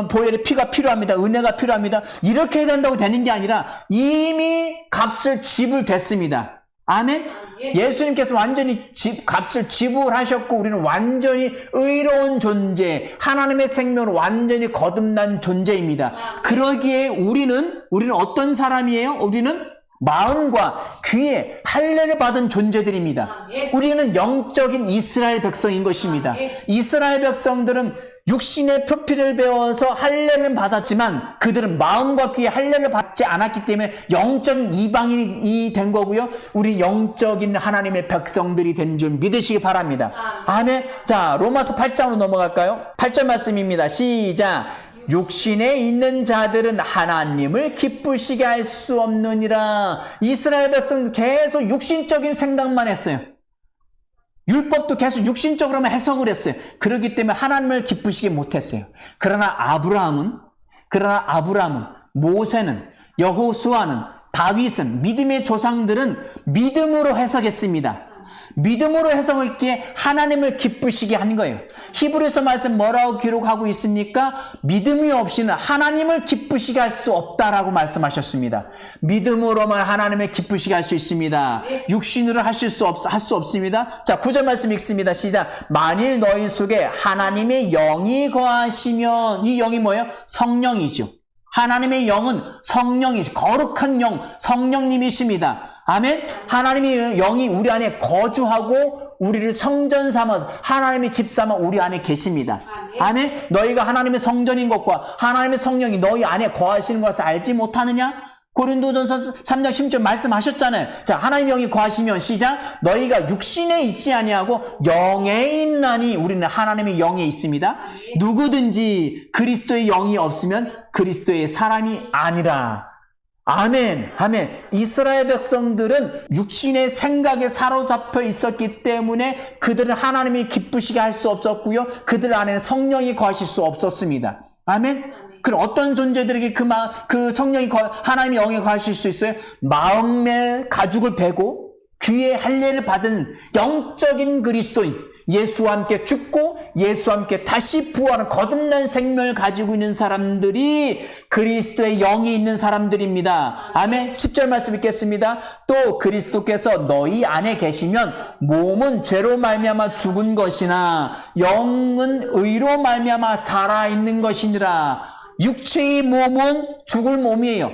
보혈의 피가 필요합니다. 은혜가 필요합니다. 이렇게 해야 된다고 되는 게 아니라 이미 값을 지불됐습니다. 아멘? 예수님께서 완전히 값을 지불하셨고 우리는 완전히 의로운 존재, 하나님의 생명으로 완전히 거듭난 존재입니다. 그러기에 우리는 어떤 사람이에요? 우리는 마음과 귀에 할례를 받은 존재들입니다. 우리는 영적인 이스라엘 백성인 것입니다. 이스라엘 백성들은 육신의 표피를 배워서 할례를 받았지만 그들은 마음과 귀에 할례를 받지 않았기 때문에 영적인 이방인이 된 거고요. 우리 영적인 하나님의 백성들이 된 줄 믿으시기 바랍니다. 아멘. 자, 로마서 8장으로 넘어갈까요? 8절 말씀입니다. 시작. 육신에 있는 자들은 하나님을 기쁘시게 할 수 없느니라. 이스라엘 백성은 계속 육신적인 생각만 했어요. 율법도 계속 육신적으로만 해석을 했어요. 그렇기 때문에 하나님을 기쁘시게 못했어요. 그러나 아브라함은, 모세는, 여호수아는, 다윗은, 믿음의 조상들은 믿음으로 해석했습니다. 믿음으로 해석했기에 하나님을 기쁘시게 한 거예요. 히브리서 말씀 뭐라고 기록하고 있습니까? 믿음이 없이는 하나님을 기쁘시게 할 수 없다라고 말씀하셨습니다. 믿음으로만 하나님을 기쁘시게 할 수 있습니다. 육신으로 할 수 없습니다. 자, 9절 말씀 읽습니다. 시작. 만일 너희 속에 하나님의 영이 거하시면, 이 영이 뭐예요? 성령이죠. 하나님의 영은 성령이죠. 거룩한 영, 성령님이십니다. 아멘. 하나님의 영이 우리 안에 거주하고 우리를 성전 삼아서 하나님의 집 삼아 우리 안에 계십니다. 아멘. 너희가 하나님의 성전인 것과 하나님의 성령이 너희 안에 거하시는 것을 알지 못하느냐? 고린도전서 3장 10절 말씀하셨잖아요. 자, 하나님의 영이 거하시면 시작. 너희가 육신에 있지 아니하고 영에 있나니. 우리는 하나님의 영에 있습니다. 누구든지 그리스도의 영이 없으면 그리스도의 사람이 아니라. 아멘, 아멘. 이스라엘 백성들은 육신의 생각에 사로잡혀 있었기 때문에 그들은 하나님이 기쁘시게 할 수 없었고요. 그들 안에는 성령이 거하실 수 없었습니다. 아멘. 그럼 어떤 존재들에게 그 성령이 하나님의 영이 거하실 수 있어요? 마음의 가죽을 베고 귀의 할례를 받은 영적인 그리스도인, 예수와 함께 죽고 예수와 함께 다시 부활하는 거듭난 생명을 가지고 있는 사람들이 그리스도의 영이 있는 사람들입니다. 아멘. 10절 말씀 읽겠습니다. 또 그리스도께서 너희 안에 계시면 몸은 죄로 말미암아 죽은 것이나 영은 의로 말미암아 살아있는 것이니라. 육체의 몸은 죽을 몸이에요.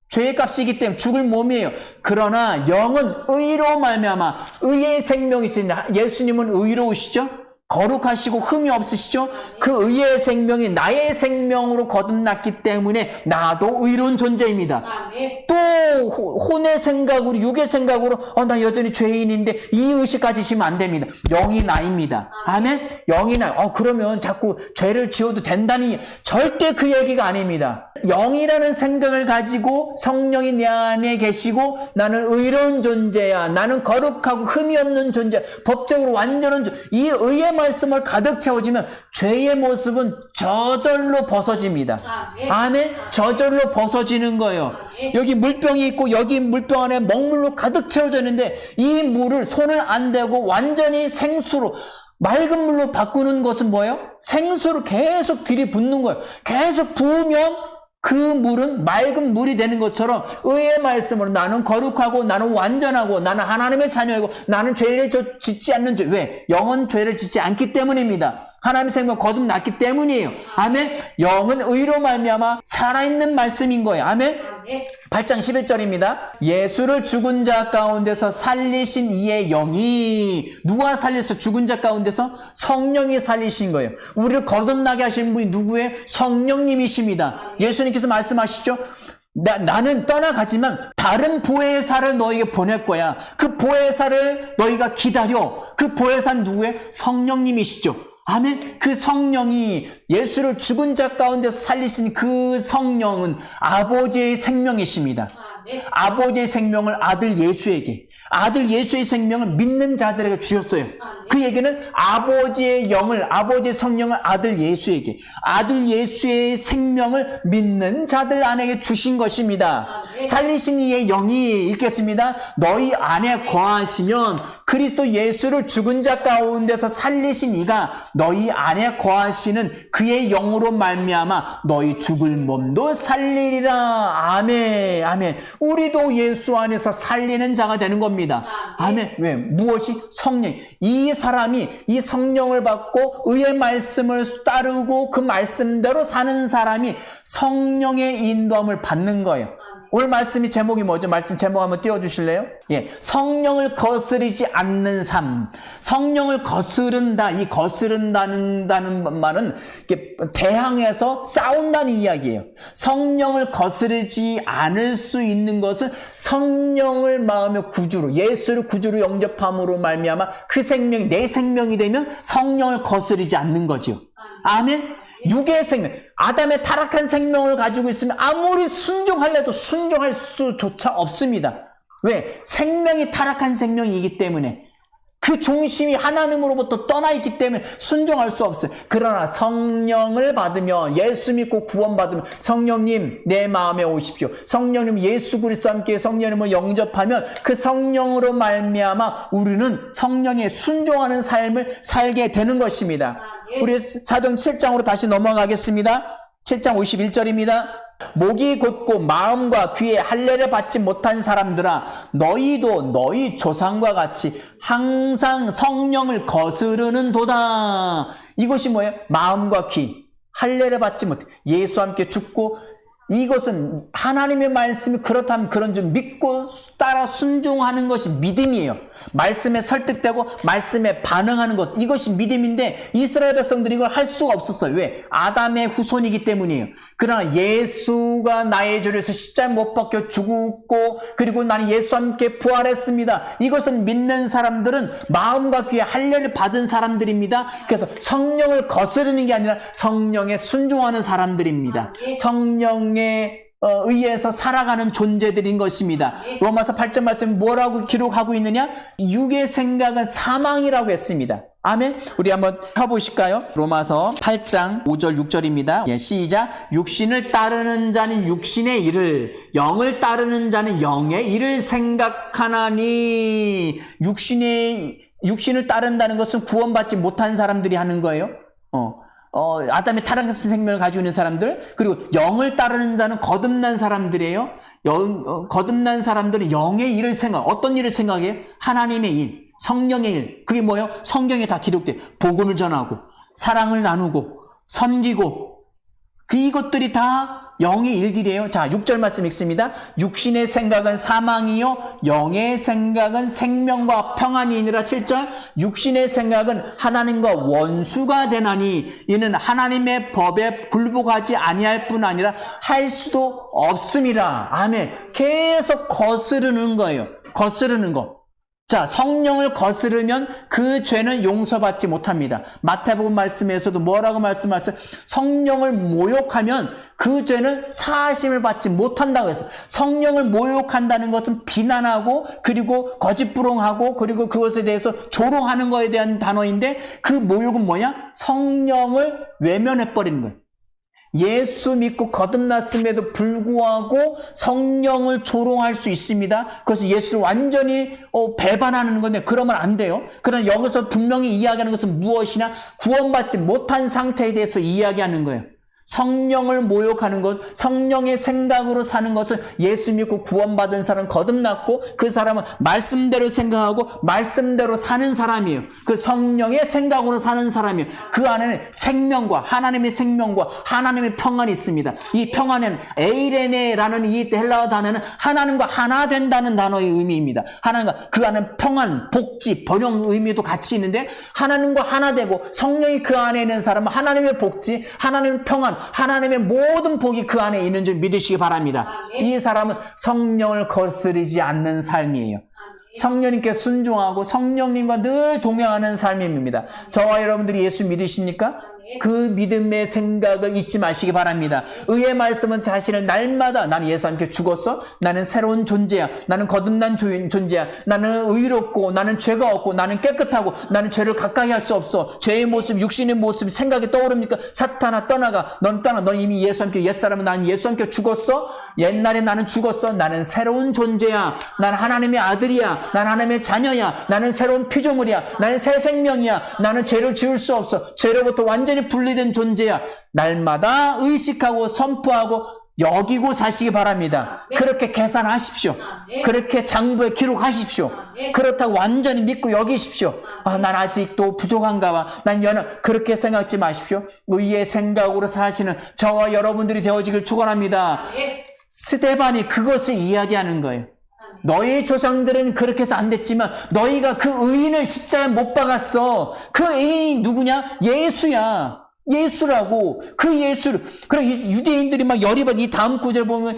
죄의 값이기 때문에 죽을 몸이에요. 그러나 영은 의로 말미암아 의의 생명이시니, 예수님은 의로우시죠? 거룩하시고 흠이 없으시죠? 그 의의 생명이 나의 생명으로 거듭났기 때문에 나도 의로운 존재입니다. 또 혼의 생각으로, 육의 생각으로 나 여전히 죄인인데 이 의식 가지시면 안 됩니다. 영이 나입니다. 아멘? 영이 나. 그러면 자꾸 죄를 지어도 된다니, 절대 그 얘기가 아닙니다. 영이라는 생각을 가지고 성령이 내 안에 계시고 나는 의로운 존재야, 나는 거룩하고 흠이 없는 존재야, 법적으로 완전한 이 의의 말씀을 가득 채워지면 죄의 모습은 저절로 벗어집니다. 아멘. 저절로 벗어지는 거예요. 여기 물병이 있고 여기 물병 안에 먹물로 가득 채워져 있는데 이 물을 손을 안 대고 완전히 생수로, 맑은 물로 바꾸는 것은 뭐예요? 생수로 계속 들이붓는 거예요. 계속 부으면 그 물은 맑은 물이 되는 것처럼 의의 말씀으로 나는 거룩하고 나는 완전하고 나는 하나님의 자녀이고 나는 죄를 짓지 않는 죄. 왜? 영은 죄를 짓지 않기 때문입니다. 하나님의 생명 거듭났기 때문이에요. 아멘. 영은 의로 말미암아 살아있는 말씀인 거예요. 아멘. 8장 11절입니다. 예수를 죽은 자 가운데서 살리신 이의 영이, 누가 살려서 죽은 자 가운데서? 성령이 살리신 거예요. 우리를 거듭나게 하신 분이 누구예요? 성령님이십니다. 예수님께서 말씀하시죠. 나는 떠나가지만 다른 보혜사를 너에게 보낼 거야. 그 보혜사를 너희가 기다려. 그 보혜사는 누구예요? 성령님이시죠. 아멘. 그 성령이, 예수를 죽은 자 가운데서 살리신 그 성령은 아버지의 생명이십니다. 아버지의 생명을 아들 예수에게, 아들 예수의 생명을 믿는 자들에게 주셨어요. 그 얘기는 아버지의 영을, 아버지의 성령을 아들 예수에게, 아들 예수의 생명을 믿는 자들 안에게 주신 것입니다. 살리신 이의 영이, 읽겠습니다. 너희 안에 거하시면, 그리스도 예수를 죽은 자 가운데서 살리신 이가 너희 안에 거하시는 그의 영으로 말미암아 너희 죽을 몸도 살리리라. 아멘. 아멘. 우리도 예수 안에서 살리는 자가 되는 겁니다. 아멘. 왜? 무엇이? 성령. 이 사람이 이 성령을 받고 의의 말씀을 따르고 그 말씀대로 사는 사람이 성령의 인도함을 받는 거예요. 오늘 말씀이 제목이 뭐죠? 말씀 제목 한번 띄워주실래요? 예, 성령을 거스르지 않는 삶. 성령을 거스른다. 이 거스른다는 말은 이렇게 대항해서 싸운다는 이야기예요. 성령을 거스르지 않을 수 있는 것은 성령을 마음의 구주로, 예수를 구주로 영접함으로 말미암아 그 생명이 내 생명이 되면 성령을 거스르지 않는 거죠. 아멘. 육의 생명, 아담의 타락한 생명을 가지고 있으면 아무리 순종하려도 순종할 수조차 없습니다. 왜? 생명이 타락한 생명이기 때문에, 그 중심이 하나님으로부터 떠나 있기 때문에 순종할 수 없어요. 그러나 성령을 받으면, 예수 믿고 구원받으면, 성령님 내 마음에 오십시오. 성령님 예수 그리스도와 함께 성령님을 영접하면 그 성령으로 말미암아 우리는 성령에 순종하는 삶을 살게 되는 것입니다. 우리 사도행 7장으로 다시 넘어가겠습니다. 7장 51절입니다. 목이 곧고 마음과 귀에 할례를 받지 못한 사람들아, 너희도 너희 조상과 같이 항상 성령을 거스르는 도다. 이것이 뭐예요? 마음과 귀, 할례를 받지 못해 예수와 함께 죽고, 이것은 하나님의 말씀이 그렇다면 그런 줄 믿고 따라 순종하는 것이 믿음이에요. 말씀에 설득되고 말씀에 반응하는 것, 이것이 믿음인데 이스라엘 백성들이 이걸 할 수가 없었어요. 왜? 아담의 후손이기 때문이에요. 그러나 예수가 나의 죄를 위해서 십자가에 못 박혀 죽었고, 그리고 나는 예수와 함께 부활했습니다. 이것은 믿는 사람들은 마음과 귀에 할례를 받은 사람들입니다. 그래서 성령을 거스르는 게 아니라 성령에 순종하는 사람들입니다. 성령에 의해서 살아가는 존재들인 것입니다. 로마서 8장 말씀에 뭐라고 기록하고 있느냐? 육의 생각은 사망이라고 했습니다. 아멘. 우리 한번 펴보실까요? 로마서 8장 5절 6절입니다. 예, 시작. 육신을 따르는 자는 육신의 일을, 영을 따르는 자는 영의 일을 생각하나니. 육신을 따른다는 것은 구원받지 못한 사람들이 하는 거예요. 아담의 타락한 생명을 가지고 있는 사람들, 그리고 영을 따르는 자는 거듭난 사람들이에요. 거듭난 사람들은 영의 일을 어떤 일을 생각해요? 하나님의 일, 성령의 일. 그게 뭐예요? 성경에 다 기록돼. 복음을 전하고, 사랑을 나누고, 섬기고, 이것들이 다 영의 일들이에요. 자, 6절 말씀 읽습니다. 육신의 생각은 사망이요, 영의 생각은 생명과 평안이니라. 7절. 육신의 생각은 하나님과 원수가 되나니 이는 하나님의 법에 굴복하지 아니할 뿐 아니라 할 수도 없음이라. 아멘. 계속 거스르는 거예요. 거스르는 거. 자, 성령을 거스르면 그 죄는 용서받지 못합니다. 마태복음 말씀에서도 뭐라고 말씀하셨어요? 성령을 모욕하면 그 죄는 사하심을 받지 못한다고 해서, 성령을 모욕한다는 것은 비난하고, 그리고 거짓부렁하고, 그리고 그것에 대해서 조롱하는 것에 대한 단어인데, 그 모욕은 뭐냐? 성령을 외면해버리는 거예요. 예수 믿고 거듭났음에도 불구하고 성령을 조롱할 수 있습니다. 그래서 예수를 완전히 배반하는 건데, 그러면 안 돼요. 그러나 여기서 분명히 이야기하는 것은 무엇이냐? 구원받지 못한 상태에 대해서 이야기하는 거예요. 성령을 모욕하는 것, 성령의 생각으로 사는 것은 예수 믿고 구원받은 사람, 거듭났고 그 사람은 말씀대로 생각하고 말씀대로 사는 사람이에요. 그 성령의 생각으로 사는 사람이에요. 그 안에는 생명과 하나님의 평안이 있습니다. 이 평안은 에이레네라는 이 헬라어 단어는 하나님과 하나 된다는 단어의 의미입니다. 하나님과 그 안에 평안, 복지, 번영 의미도 같이 있는데, 하나님과 하나 되고 성령이 그 안에 있는 사람은 하나님의 복지, 하나님의 평안, 하나님의 모든 복이 그 안에 있는 줄 믿으시기 바랍니다. 아멘. 이 사람은 성령을 거스르지 않는 삶이에요. 성령님께 순종하고 성령님과 늘 동행하는 삶입니다. 저와 여러분들이 예수 믿으십니까? 그 믿음의 생각을 잊지 마시기 바랍니다. 의의 말씀은 자신을 날마다, 나는 예수 함께 죽었어? 나는 새로운 존재야. 나는 거듭난 존재야. 나는 의롭고, 나는 죄가 없고, 나는 깨끗하고, 나는 죄를 가까이 할 수 없어. 죄의 모습, 육신의 모습, 생각이 떠오릅니까? 사탄아 떠나가. 넌 떠나. 넌 이미 예수 함께, 옛사람은 나는 예수 함께 죽었어? 옛날에 나는 죽었어. 나는 새로운 존재야. 나는 하나님의 아들이야. 나는 하나님의 자녀야. 나는 새로운 피조물이야. 나는 새 생명이야. 나는 죄를 지을 수 없어. 죄로부터 완전히 분리된 존재야. 날마다 의식하고 선포하고 여기고 사시기 바랍니다. 그렇게 계산하십시오. 그렇게 장부에 기록하십시오. 그렇다고 완전히 믿고 여기십시오. 난 아직도 부족한가 봐. 그렇게 생각하지 마십시오. 의의 생각으로 사시는 저와 여러분들이 되어지길 축원합니다. 스데반이 그것을 이야기하는 거예요. 너희 조상들은 그렇게 해서 안 됐지만 너희가 그 의인을 십자가에 못 박았어. 그 의인이 누구냐? 예수야. 예수라고. 그 예수를. 그럼 유대인들이 막 열이 받아. 이 다음 구절 보면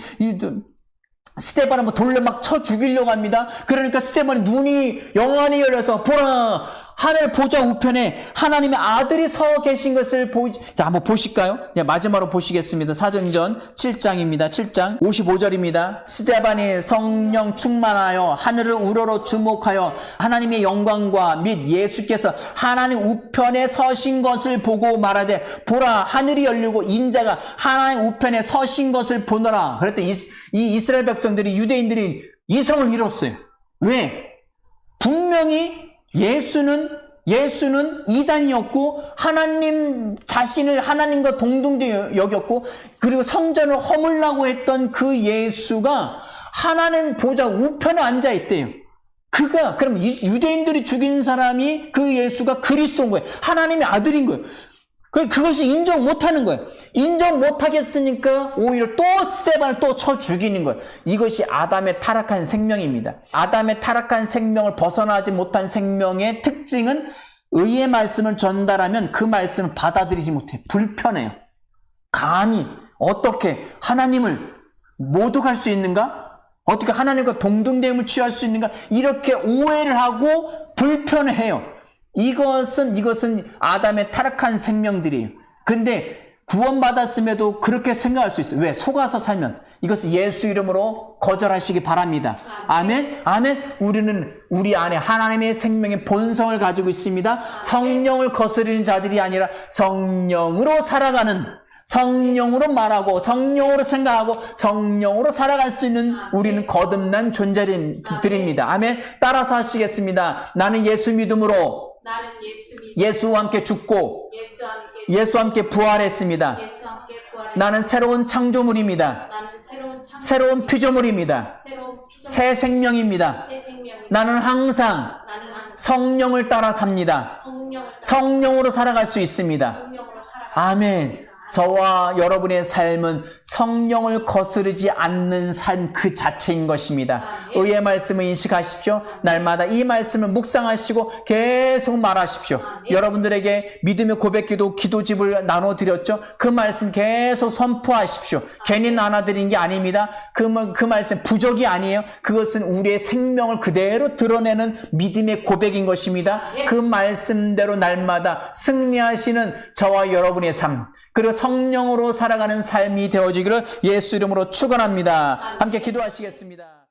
스데반을 뭐 돌려 막 쳐 죽이려고 합니다. 그러니까 스데반의 눈이 영원히 열려서 보라, 하늘 보좌 우편에 하나님의 아들이 서 계신 것을 자, 한번 보실까요? 마지막으로 보시겠습니다. 사도행전 7장입니다. 7장 55절입니다. 스데반이 성령 충만하여 하늘을 우러러 주목하여 하나님의 영광과 및 예수께서 하나님 우편에 서신 것을 보고 말하되, 보라, 하늘이 열리고 인자가 하나님 우편에 서신 것을 보노라. 그랬더니 이 이스라엘 백성들이, 유대인들이 이성을 잃었어요. 왜? 분명히 예수는 이단이었고, 하나님 자신을 하나님과 동등되게 여겼고, 그리고 성전을 허물라고 했던 그 예수가 하나님 보좌 우편에 앉아 있대요. 그럼 유대인들이 죽인 사람이, 그 예수가 그리스도인 거예요. 하나님의 아들인 거예요. 그것을 인정 못하는 거예요. 인정 못하겠으니까 오히려 또 스데반을 또 쳐 죽이는 거예요. 이것이 아담의 타락한 생명입니다. 아담의 타락한 생명을 벗어나지 못한 생명의 특징은, 의의 말씀을 전달하면 그 말씀을 받아들이지 못해요. 불편해요. 감히 어떻게 하나님을 모독할 수 있는가? 어떻게 하나님과 동등됨을 취할 수 있는가? 이렇게 오해를 하고 불편해해요. 이것은 아담의 타락한 생명들이에요. 근데 구원받았음에도 그렇게 생각할 수 있어요. 왜? 속아서 살면. 이것을 예수 이름으로 거절하시기 바랍니다. 아멘. 아멘. 우리는 우리 안에 하나님의 생명의 본성을 가지고 있습니다. 성령을 거스르는 자들이 아니라 성령으로 살아가는, 성령으로 말하고 성령으로 생각하고 성령으로 살아갈 수 있는 우리는 거듭난 존재들입니다. 아멘. 따라서 하시겠습니다. 나는 예수 믿음으로 나는 예수 믿음. 예수와 함께 죽고 예수와 함께 부활했습니다. 예수와 함께 부활했습니다. 나는 새로운 창조물입니다. 나는 새로운 피조물입니다. 새 생명입니다. 새 생명입니다. 나는 항상 나는 항상 성령을 따라 삽니다. 성령으로 살아갈 수 있습니다. 성령으로 살아가. 아멘. 저와 여러분의 삶은 성령을 거스르지 않는 삶 그 자체인 것입니다. 의의 말씀을 인식하십시오. 날마다 이 말씀을 묵상하시고 계속 말하십시오. 여러분들에게 믿음의 고백기도 기도집을 나눠드렸죠. 그 말씀 계속 선포하십시오. 괜히 나눠드린 게 아닙니다. 그 말씀 부족이 아니에요. 그것은 우리의 생명을 그대로 드러내는 믿음의 고백인 것입니다. 그 말씀대로 날마다 승리하시는 저와 여러분의 삶, 그리고 성령으로 살아가는 삶이 되어지기를 예수 이름으로 축원합니다. 함께 기도하시겠습니다.